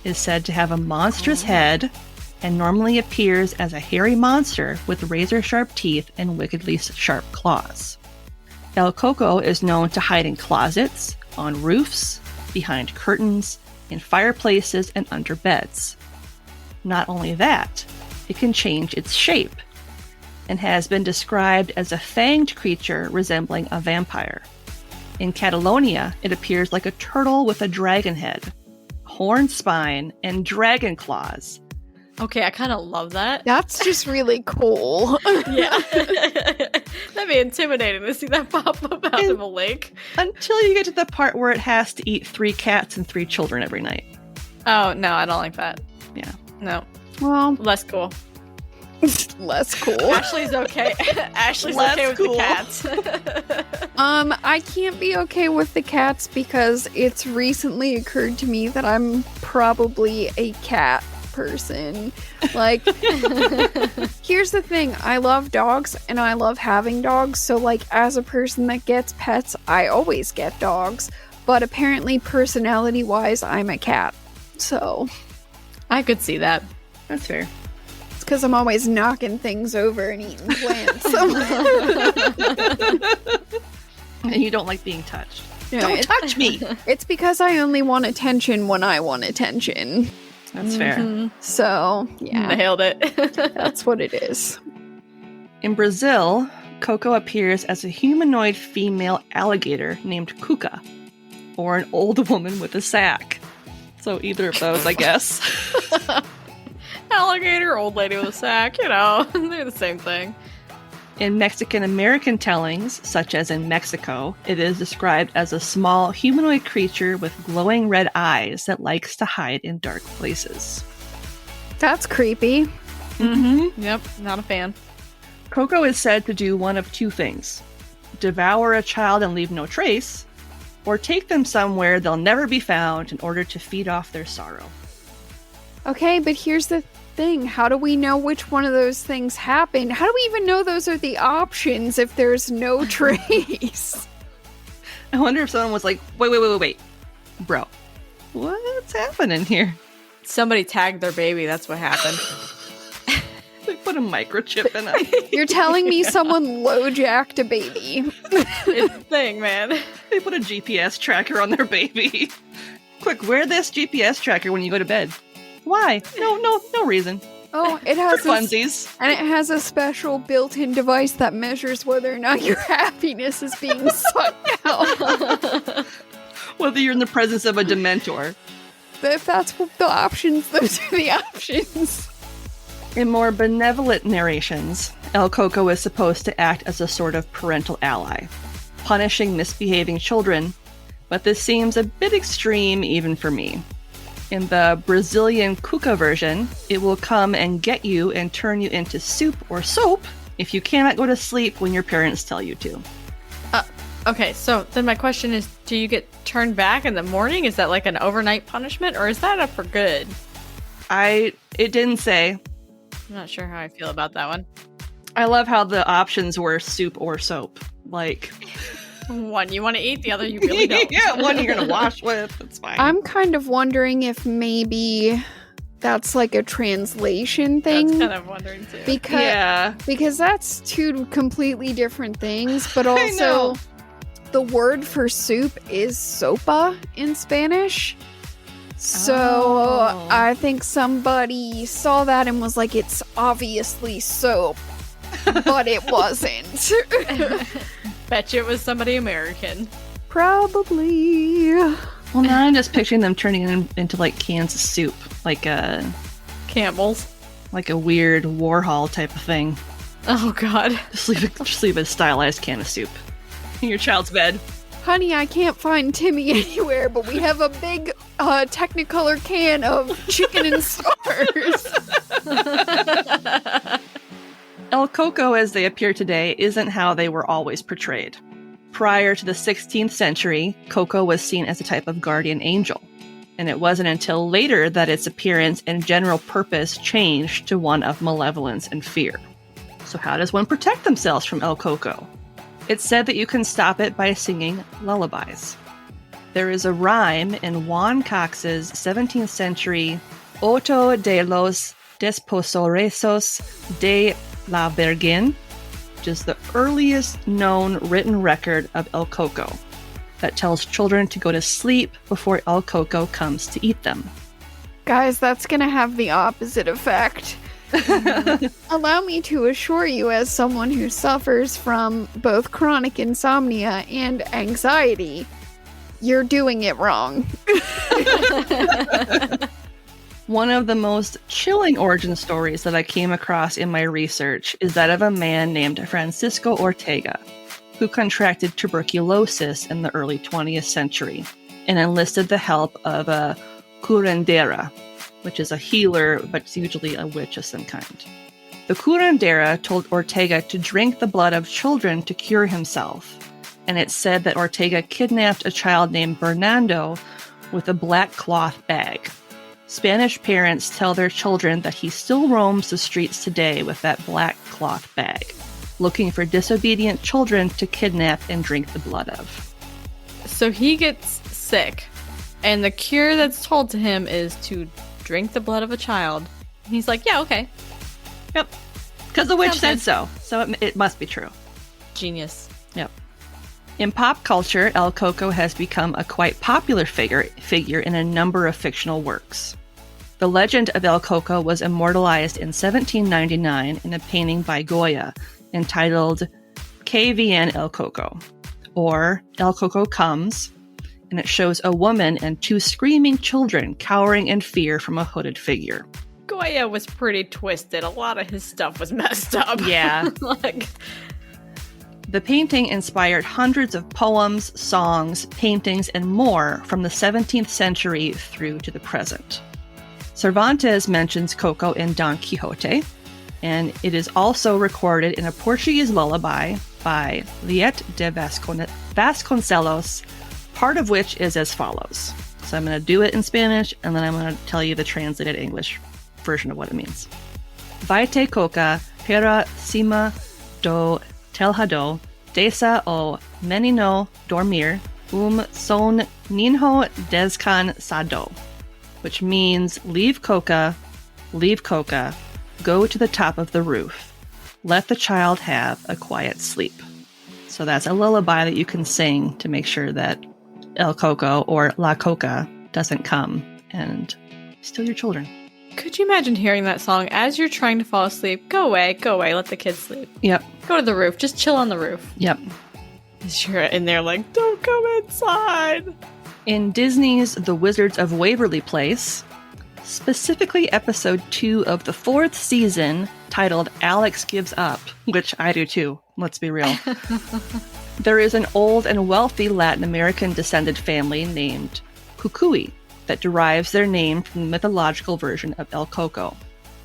S6: is said to have a monstrous head and normally appears as a hairy monster with razor-sharp teeth and wickedly sharp claws. El Coco is known to hide in closets, on roofs, behind curtains, in fireplaces, and under beds. Not only that, it can change its shape, and has been described as a fanged creature resembling a vampire. In Catalonia, it appears like a turtle with a dragon head, horned spine, and dragon claws.
S8: Okay, I kind of love that.
S7: That's just really cool.
S8: Yeah. That'd be intimidating to see that pop up out of a lake.
S6: Until you get to the part where it has to eat 3 cats and 3 children every night.
S8: Oh, no, I don't like that.
S6: Yeah.
S8: No.
S7: Well,
S8: less cool.
S7: Less cool.
S8: Ashley's okay. Ashley's
S7: Less
S8: okay with
S7: cool.
S8: the cats.
S7: I can't be okay with the cats because it's recently occurred to me that I'm probably a cat person. Like, here's the thing. I love dogs and I love having dogs. So, like, as a person that gets pets, I always get dogs. But apparently, personality-wise, I'm a cat. So,
S8: I could see that.
S6: That's fair.
S7: It's because I'm always knocking things over and eating plants.
S6: And you don't like being touched.
S7: Yeah,
S6: Don't touch me!
S7: It's because I only want attention when I want attention.
S6: That's fair.
S7: So, yeah.
S8: Nailed it.
S7: That's what it is.
S6: In Brazil, Coco appears as a humanoid female alligator named Cuca, or an old woman with a sack. So either of those, I guess.
S8: Alligator, old lady with a sack, you know, they're the same thing.
S6: In Mexican-American tellings, such as in Mexico, it is described as a small humanoid creature with glowing red eyes that likes to hide in dark places.
S7: That's creepy.
S6: Mm-hmm.
S8: Yep, not a fan.
S6: Coco is said to do one of 2 things: devour a child and leave no trace, or take them somewhere they'll never be found in order to feed off their sorrow.
S7: Okay, but here's the thing. How do we know which one of those things happened? How do we even know those are the options if there's no trace?
S6: I wonder if someone was like, wait. Bro, what's happening here?
S8: Somebody tagged their baby, that's what happened.
S6: They put a microchip in it.
S7: You're telling me someone low-jacked a baby.
S8: It's a thing, man.
S6: They put a GPS tracker on their baby. Quick, wear this GPS tracker when you go to bed. Why? No reason.
S7: Oh, it has
S6: For funsies.
S7: And it has a special built-in device that measures whether or not your happiness is being sucked out.
S6: Whether you're in the presence of a Dementor.
S7: But if that's what the options, those are the options.
S6: In more benevolent narrations, El Coco is supposed to act as a sort of parental ally, punishing misbehaving children, but this seems a bit extreme even for me. In the Brazilian Cuca version, it will come and get you and turn you into soup or soap if you cannot go to sleep when your parents tell you to.
S8: Okay, so then my question is, do you get turned back in the morning? Is that like an overnight punishment, or is that up for good?
S6: It didn't say.
S8: I'm not sure how I feel about that one.
S6: I love how the options were soup or soap. Like,
S8: One you want to eat, the other you really don't.
S6: Yeah, one you're going to wash with. That's fine.
S7: I'm kind of wondering if maybe that's like a translation thing.
S8: That's kind of wondering too.
S7: Because that's two completely different things, but also the word for soup is sopa in Spanish. So I think somebody saw that and was like, it's obviously soap, but it wasn't.
S8: Bet you it was somebody American.
S7: Probably.
S6: Well, now I'm just picturing them turning it into like cans of soup, like
S8: Campbell's,
S6: like a weird Warhol type of thing.
S8: Oh God!
S6: Just leave a stylized can of soup in your child's bed.
S7: Honey, I can't find Timmy anywhere, but we have a big Technicolor can of chicken and stars.
S6: El Coco, as they appear today, isn't how they were always portrayed. Prior to the 16th century, Coco was seen as a type of guardian angel, and it wasn't until later that its appearance and general purpose changed to one of malevolence and fear. So how does one protect themselves from El Coco? It's said that you can stop it by singing lullabies. There is a rhyme in Juan Cox's 17th century Oto de los Desposoresos de la Virgen, which is the earliest known written record of El Coco, that tells children to go to sleep before El Coco comes to eat them.
S7: Guys, that's going to have the opposite effect. Allow me to assure you, as someone who suffers from both chronic insomnia and anxiety, you're doing it wrong.
S6: One of the most chilling origin stories that I came across in my research is that of a man named Francisco Ortega, who contracted tuberculosis in the early 20th century and enlisted the help of a curandera, which is a healer, but it's usually a witch of some kind. The curandera told Ortega to drink the blood of children to cure himself, and it's said that Ortega kidnapped a child named Bernardo with a black cloth bag. Spanish parents tell their children that he still roams the streets today with that black cloth bag, looking for disobedient children to kidnap and drink the blood of.
S8: So he gets sick, and the cure that's told to him is to drink the blood of a child. And he's like, yeah, okay.
S6: Yep. Because the witch said so. So it must be true.
S8: Genius.
S6: Yep. In pop culture, El Coco has become a quite popular figure in a number of fictional works. The legend of El Coco was immortalized in 1799 in a painting by Goya entitled Que Viene El Coco, or El Coco Comes, and it shows a woman and two screaming children cowering in fear from a hooded figure.
S8: Goya was pretty twisted. A lot of his stuff was messed up.
S6: Yeah. The painting inspired hundreds of poems, songs, paintings, and more from the 17th century through to the present. Cervantes mentions Coco in Don Quixote, and it is also recorded in a Portuguese lullaby by Liet de Vasconcelos, part of which is as follows. So I'm going to do it in Spanish, and then I'm going to tell you the translated English version of what it means. Vaite coca pera cima do telhado desa o menino dormir son ninho descansado, which means leave coca, go to the top of the roof. Let the child have a quiet sleep. So that's a lullaby that you can sing to make sure that El Coco or La Coca doesn't come and steal your children.
S8: Could you imagine hearing that song as you're trying to fall asleep? Go away, let the kids sleep.
S6: Yep.
S8: Go to the roof, just chill on the roof.
S6: Yep.
S8: As you're in there like, don't come inside.
S6: In Disney's The Wizards of Waverly Place, specifically episode 2 of the 4th season, titled Alex Gives Up, which I do too, let's be real. There is an old and wealthy Latin American descended family named Cucuy that derives their name from the mythological version of El Coco.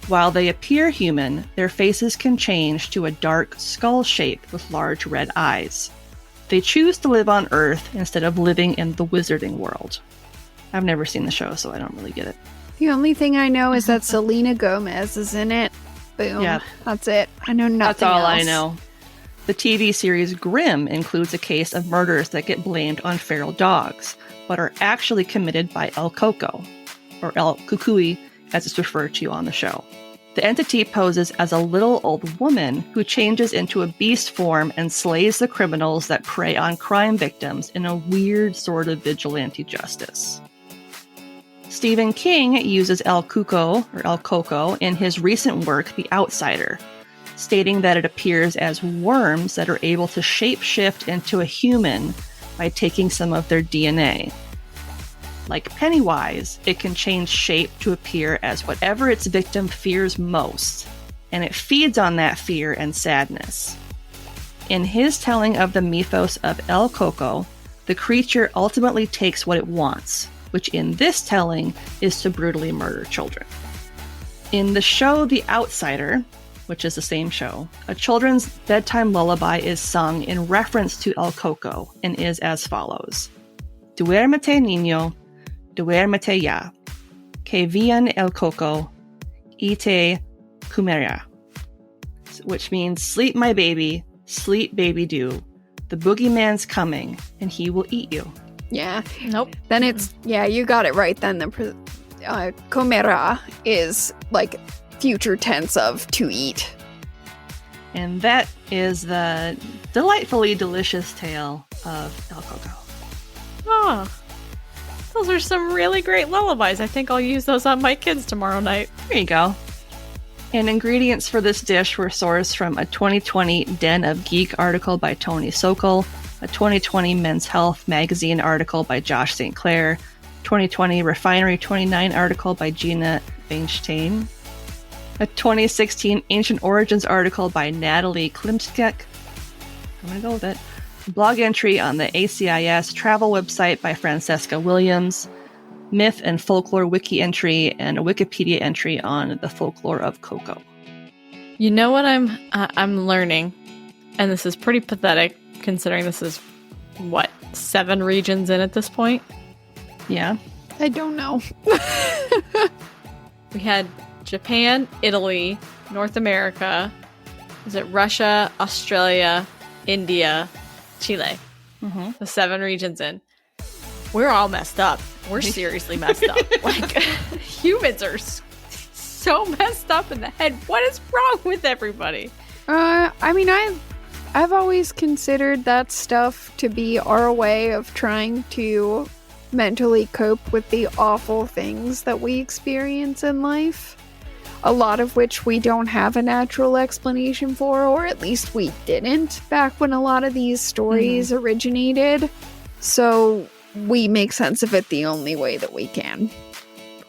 S6: While they appear human, their faces can change to a dark skull shape with large red eyes. They choose to live on Earth instead of living in the wizarding world. I've never seen the show, so I don't really get it.
S7: The only thing I know is that Selena Gomez is in it. Boom.
S6: Yep.
S7: That's it. I know nothing
S6: That's all
S7: else.
S6: I know. The TV series Grimm includes a case of murders that get blamed on feral dogs, but are actually committed by El Coco, or El Cucuy, as it's referred to on the show. The entity poses as a little old woman who changes into a beast form and slays the criminals that prey on crime victims in a weird sort of vigilante justice. Stephen King uses El Cuco, or El Coco, in his recent work, The Outsider, stating that it appears as worms that are able to shape-shift into a human by taking some of their DNA. Like Pennywise, it can change shape to appear as whatever its victim fears most, and it feeds on that fear and sadness. In his telling of the mythos of El Coco, the creature ultimately takes what it wants, which in this telling is to brutally murder children. In the show The Outsider, which is the same show, a children's bedtime lullaby is sung in reference to El Coco and is as follows. Duérmete niño, duérmete ya, que viene el Coco, y te comerá. Which means, sleep my baby, sleep baby do. The boogeyman's coming, and he will eat you.
S7: Yeah.
S8: Nope.
S7: Then it's, yeah, you got it right then. The comerá is like future tense of to eat.
S6: And that is the delightfully delicious tale of El Coco.
S8: Oh, those are some really great lullabies. I think I'll use those on my kids tomorrow night.
S6: There you go. And ingredients for this dish were sourced from a 2020 Den of Geek article by Tony Sokol, a 2020 Men's Health magazine article by Josh St. Clair, 2020 Refinery 29 article by Gina Weinstein, a 2016 Ancient Origins article by Natalie Klimskek. I'm going to go with it. A blog entry on the ACIS travel website by Francesca Williams, myth and folklore wiki entry, and a Wikipedia entry on the folklore of Coco.
S8: You know what I'm learning, and this is pretty pathetic considering this is, 7 regions in at this point?
S6: Yeah.
S7: I don't know.
S8: We had Japan, Italy, North America, is it Russia, Australia, India, Chile.
S6: Mm-hmm.
S8: The 7 regions in. We're all messed up. We're seriously messed up. Like, humans are so messed up in the head. What is wrong with everybody?
S7: I mean, I've always considered that stuff to be our way of trying to mentally cope with the awful things that we experience in life. A lot of which we don't have a natural explanation for, or at least we didn't back when a lot of these stories originated. So we make sense of it the only way that we can.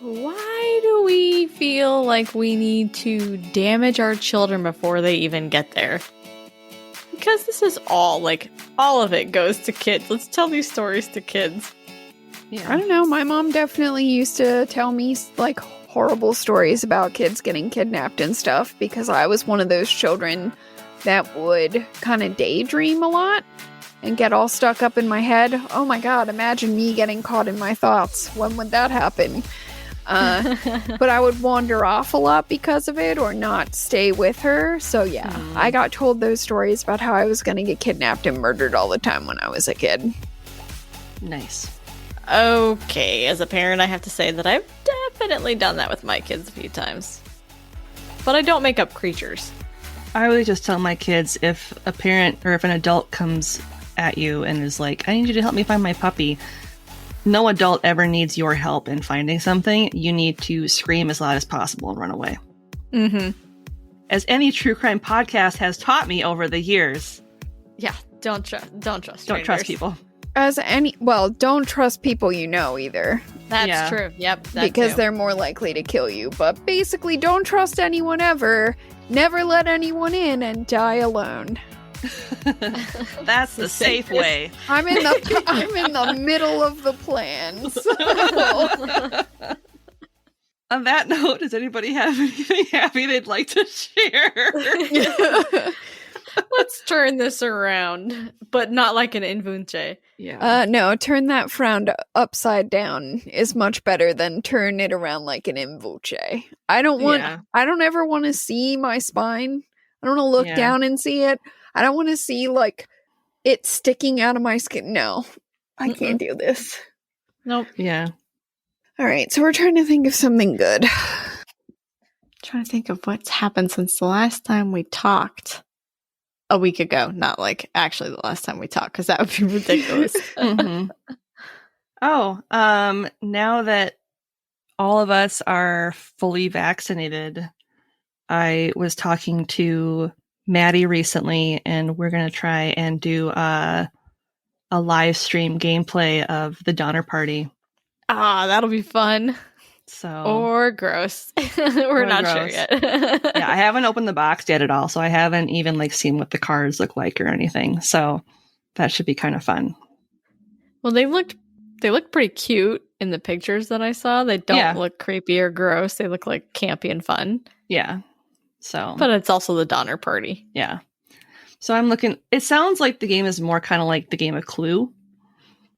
S8: Why do we feel like we need to damage our children before they even get there? Because this is all of it goes to kids. Let's tell these stories to kids.
S7: Yeah. I don't know. My mom definitely used to tell me horrible stories about kids getting kidnapped and stuff because I was one of those children that would kind of daydream a lot and get all stuck up in my head. Oh my god, imagine me getting caught in my thoughts. When would that happen? But I would wander off a lot because of it or not stay with her. So yeah, I got told those stories about how I was going to get kidnapped and murdered all the time when I was a kid.
S6: Nice.
S8: Okay, as a parent, I have to say that I've definitely done that with my kids a few times. But I don't make up creatures.
S6: I always just tell my kids if a parent or if an adult comes at you and is like, I need you to help me find my puppy. No adult ever needs your help in finding something. You need to scream as loud as possible and run away.
S8: Mm-hmm.
S6: As any true crime podcast has taught me over the years.
S8: Yeah, don't trust strangers.
S6: Don't trust people.
S7: Don't trust people you know either.
S8: That's true. Yep.
S7: Because they're more likely to kill you. But basically, don't trust anyone ever. Never let anyone in and die alone.
S6: That's the safe way.
S7: I'm in the middle of the plan. So.
S6: On that note, does anybody have anything happy they'd like to share?
S8: Let's turn this around, but not like an Invunche.
S6: Yeah.
S7: No, turn that frown upside down is much better than turn it around like an Invunche. I don't ever want to see my spine. I don't want to look down and see it. I don't want to see like it sticking out of my skin. No, I can't do this.
S8: Nope.
S6: Yeah.
S7: All right, so we're trying to think of something good.
S8: Trying to think of what's happened since the last time we talked. A week ago, not like actually the last time we talked, because that would be ridiculous.
S6: Oh, now that all of us are fully vaccinated, I was talking to Maddie recently, and we're going to try and do a live stream gameplay of the Donner Party.
S8: Ah, that'll be fun.
S6: So
S8: or gross. We're not sure yet.
S6: Yeah, I haven't opened the box yet at all, so I haven't even like seen what the cards look like or anything. So that should be kind of fun.
S8: Well, they look pretty cute in the pictures that I saw. They don't look creepy or gross. They look like campy and fun.
S6: Yeah. So,
S8: but it's also the Donner Party.
S6: Yeah. So I'm looking. It sounds like the game is more kind of like the game of Clue.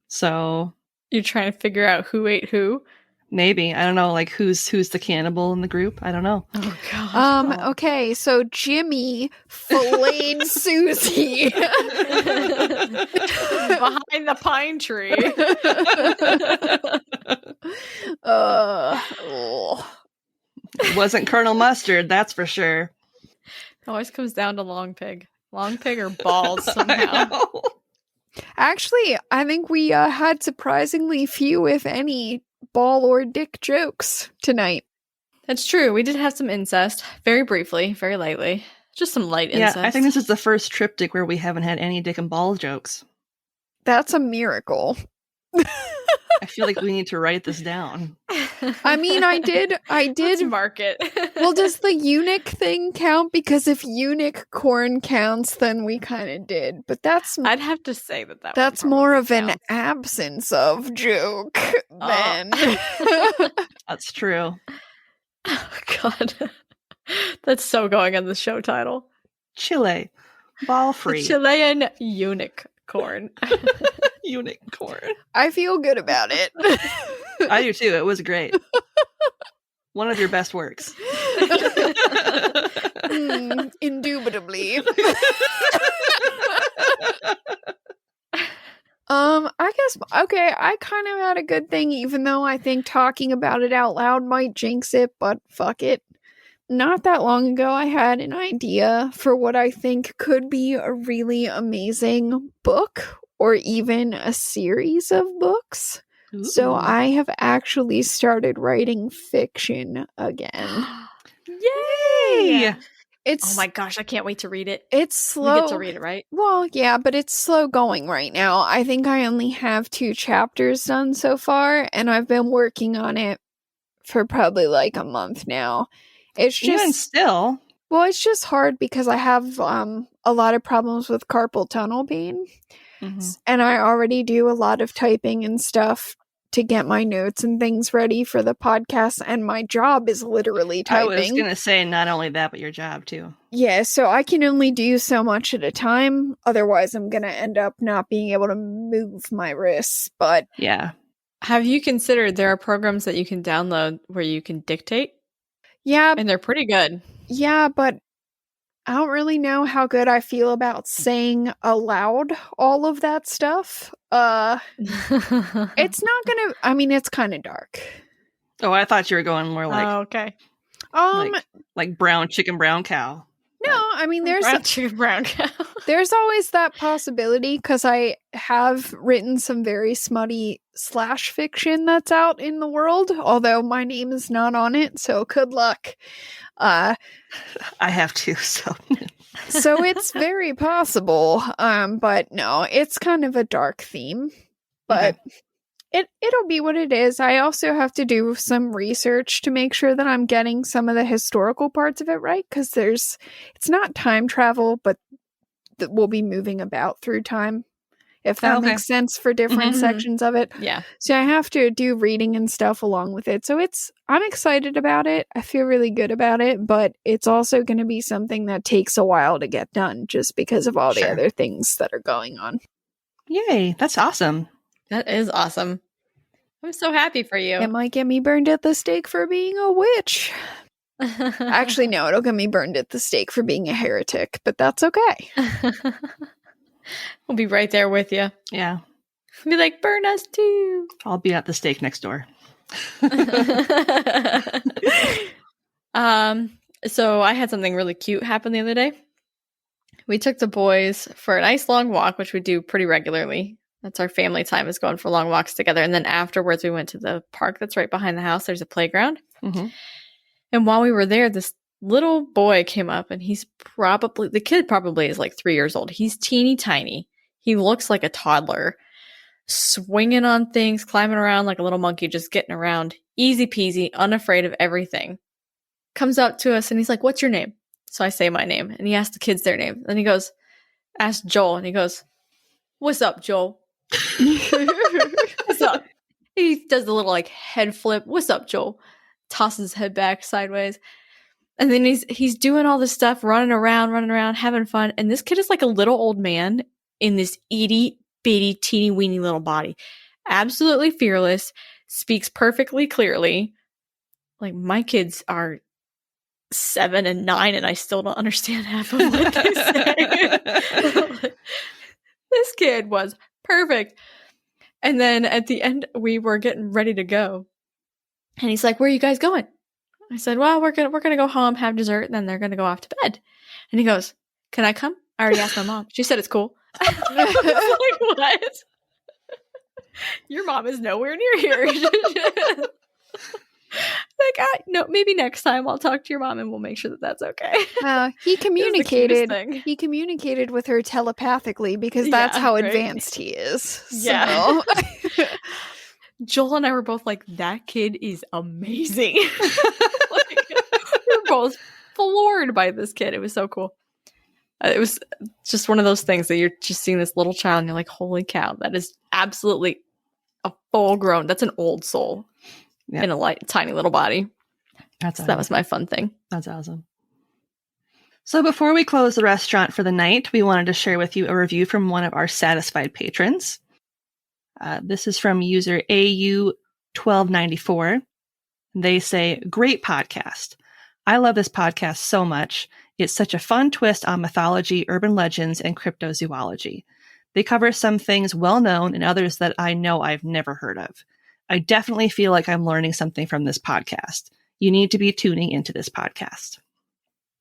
S6: So
S8: you're trying to figure out who ate who.
S6: Maybe. I don't know, like who's the cannibal in the group? I don't know.
S8: Oh god.
S7: Okay, so Jimmy filleted Susie
S8: behind the pine tree.
S6: It wasn't Colonel Mustard, that's for sure.
S8: It always comes down to Long Pig. Long Pig or balls somehow.
S7: Actually, I think we had surprisingly few, if any, ball or dick jokes tonight.
S8: That's true. We did have some incest, very briefly, very lightly. Just some light incest.
S6: Yeah, I think this is the first triptych where we haven't had any dick and ball jokes.
S7: That's a miracle.
S6: I feel like we need to write this down.
S7: I mean, I did
S8: Let's mark it.
S7: Well, does the eunuch thing count? Because if eunuch corn counts, then we kind of did. But
S8: I'd have to say
S7: that's more of an absence of joke than.
S6: That's true.
S8: Oh, God. That's so going on the show title.
S6: Chile. Ball free.
S8: Chilean eunuch corn.
S6: Eunuch corn.
S7: I feel good about it.
S6: I do too. It was great. One of your best works.
S7: Indubitably. I guess, okay, I kind of had a good thing, even though I think talking about it out loud might jinx it, but fuck it. Not that long ago, I had an idea for what I think could be a really amazing book, or even a series of books. Ooh. So I have actually started writing fiction again.
S8: Yay!
S7: It's,
S8: oh my gosh, I can't wait to read it.
S7: It's slow.
S8: You get to read it, right?
S7: Well, yeah, but it's slow going right now. I think I only have 2 chapters done so far, and I've been working on it for probably like a month now. It's just
S6: even still.
S7: Well, it's just hard because I have a lot of problems with carpal tunnel pain. Mm-hmm. And I already do a lot of typing and stuff to get my notes and things ready for the podcast, and my job is literally typing.
S6: I was going to say not only that, but your job too.
S7: Yeah, so I can only do so much at a time. Otherwise, I'm going to end up not being able to move my wrists. But
S6: yeah.
S8: Have you considered there are programs that you can download where you can dictate?
S7: Yeah.
S8: And they're pretty good.
S7: Yeah, but I don't really know how good I feel about saying aloud all of that stuff. It's not gonna, I mean, it's kind of dark.
S6: Oh, I thought you were going more like,
S8: okay.
S6: Like brown chicken, brown cow.
S7: No, I mean, there's
S8: brown chicken, brown cow.
S7: There's always that possibility, because I have written some very smutty slash fiction that's out in the world, although my name is not on it, so good luck.
S6: I have to, so
S7: so it's very possible. But no, it's kind of a dark theme. But it'll be what it is. I also have to do some research to make sure that I'm getting some of the historical parts of it right, because it's not time travel, but we'll be moving about through time, if that makes sense, for different sections of it.
S8: Yeah.
S7: So I have to do reading and stuff along with it. So I'm excited about it. I feel really good about it, but it's also going to be something that takes a while to get done, just because of all the other things that are going on.
S6: Yay, that's awesome.
S8: That is awesome. I'm so happy for you.
S7: It might get me burned at the stake for being a witch. Actually, no, it'll get me burned at the stake for being a heretic, but that's okay.
S8: We'll be right there with you.
S6: Yeah.
S8: Be like, burn us too.
S6: I'll be at the stake next door.
S8: So I had something really cute happen the other day. We took the boys for a nice long walk, which we do pretty regularly. That's our family time, is going for long walks together. And then afterwards, we went to the park that's right behind the house. There's a playground.
S6: Mm-hmm.
S8: And while we were there, this little boy came up, and the kid probably is like 3 years old. He's teeny tiny. He looks like a toddler, swinging on things, climbing around like a little monkey, just getting around. Easy peasy, unafraid of everything. Comes up to us and he's like, "What's your name?" So I say my name, and he asks the kids their name. And he goes, "Ask Joel." And he goes, "What's up, Joel?" "What's up?" He does the little like head flip. "What's up, Joel?" Tosses his head back sideways. And then he's doing all this stuff, running around, having fun. And this kid is like a little old man in this itty bitty, teeny weeny little body. Absolutely fearless, speaks perfectly clearly. Like, my kids are 7 and 9, and I still don't understand half of what they say. This kid was perfect. And then at the end, we were getting ready to go. And he's like, "Where are you guys going?" I said, "Well, we're gonna go home, have dessert, and then they're gonna go off to bed." And he goes, "Can I come? I already asked my mom. She said it's cool." I was like, "What? Your mom is nowhere near here." Like, no, maybe next time I'll talk to your mom and we'll make sure that that's okay.
S7: He communicated. He communicated with her telepathically because that's how advanced he is. So.
S8: Yeah. Joel and I were both like, "That kid is amazing." Like, we were both floored by this kid. It was so cool. It was just one of those things that you're just seeing this little child and you're like, "Holy cow, that is absolutely a full grown, that's an old soul in a tiny little body." That was my fun thing.
S6: That's awesome. So before we close the restaurant for the night, we wanted to share with you a review from one of our satisfied patrons. This is from user AU1294. They say, "Great podcast. I love this podcast so much. It's such a fun twist on mythology, urban legends, and cryptozoology. They cover some things well known and others that I know I've never heard of. I definitely feel like I'm learning something from this podcast. You need to be tuning into this podcast."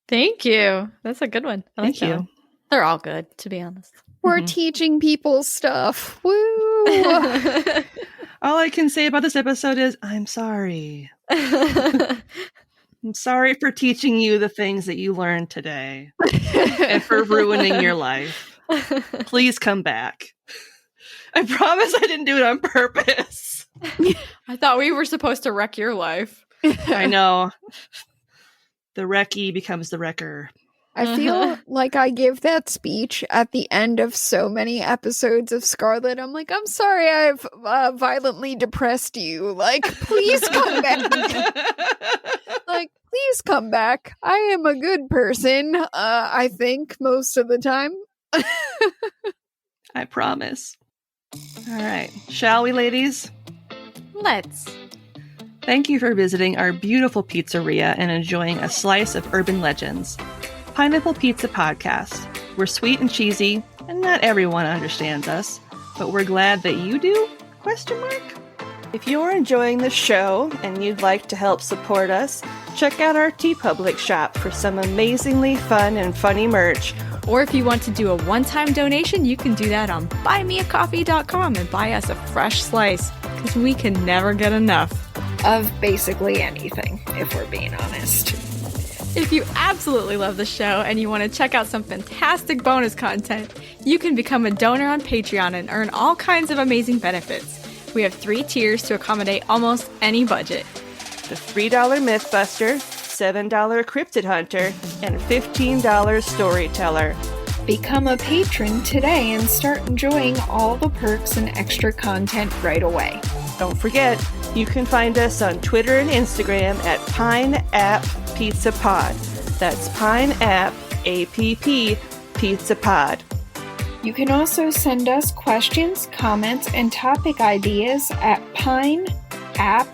S8: Thank you. That's a good one.
S6: Thank you.
S8: One. They're all good, to be honest.
S7: We're teaching people stuff. Woo!
S6: All I can say about this episode is I'm sorry. I'm sorry for teaching you the things that you learned today and for ruining your life. Please come back. I promise I didn't do it on purpose.
S8: I thought we were supposed to wreck your life.
S6: I know. The wrecky becomes the wrecker.
S7: I feel like I give that speech at the end of so many episodes of Scarlet. I'm like, "I'm sorry I've violently depressed you. Like, please come back." Like, please come back. I am a good person, I think, most of the time.
S6: I promise. All right. Shall we, ladies?
S8: Let's.
S6: Thank you for visiting our beautiful pizzeria and enjoying a slice of urban legends. Pineapple Pizza Podcast. We're sweet and cheesy, and not everyone understands us, but we're glad that you do? ? If you're enjoying the show and you'd like to help support us, check out our TeePublic shop for some amazingly fun and funny merch.
S8: Or if you want to do a one-time donation, you can do that on buymeacoffee.com and buy us a fresh slice, because we can never get enough
S7: of basically anything, if we're being honest.
S8: If you absolutely love the show and you want to check out some fantastic bonus content, you can become a donor on Patreon and earn all kinds of amazing benefits. We have 3 tiers to accommodate almost any budget.
S6: The $3 Mythbuster, $7 Cryptid Hunter, and $15 Storyteller.
S7: Become a patron today and start enjoying all the perks and extra content right away.
S6: Don't forget, you can find us on Twitter and Instagram at PineAppPizzaPod. That's PineApp Pizza Pod.
S7: You can also send us questions, comments, and topic ideas at pineappapp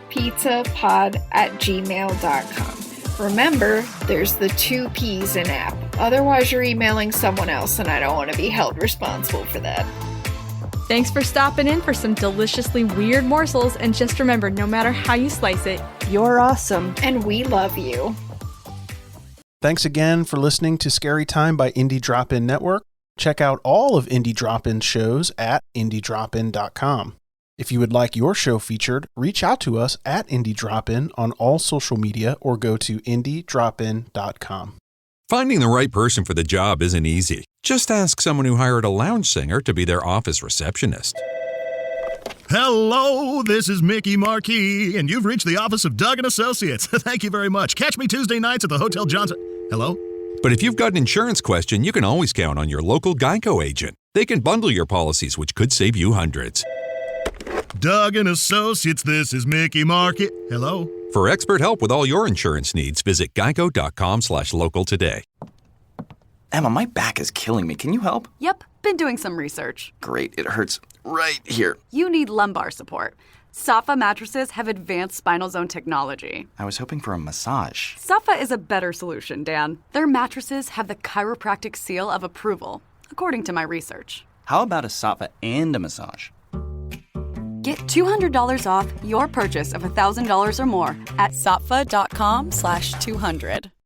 S7: app.pizzapod@gmail.com. Remember, there's the 2 P's in app. Otherwise, you're emailing someone else, and I don't want to be held responsible for that.
S8: Thanks for stopping in for some deliciously weird morsels, and just remember, no matter how you slice it,
S6: you're awesome.
S7: And we love you.
S5: Thanks again for listening to Scary Time by Indie Drop-In Network. Check out all of Indie Drop-In shows at indiedropin.com. If you would like your show featured, reach out to us at Indie Drop-In on all social media or go to indiedropin.com.
S16: Finding the right person for the job isn't easy. Just ask someone who hired a lounge singer to be their office receptionist.
S17: Hello, this is Mickey Marquis, and you've reached the office of Doug & Associates. Thank you very much. Catch me Tuesday nights at the Hotel Johnson. Hello?
S16: But if you've got an insurance question, you can always count on your local Geico agent. They can bundle your policies, which could save you hundreds.
S17: Doug & Associates, this is Mickey Marquis. Hello?
S16: For expert help with all your insurance needs, visit geico.com/local today.
S4: Emma, my back is killing me. Can you help?
S3: Yep, been doing some research.
S4: Great, it hurts right here.
S3: You need lumbar support. Safa mattresses have advanced spinal zone technology.
S4: I was hoping for a massage.
S3: Safa is a better solution, Dan. Their mattresses have the chiropractic seal of approval, according to my research.
S4: How about a Safa and a massage?
S3: Get $200 off your purchase of $1,000 or more at safa.com/200.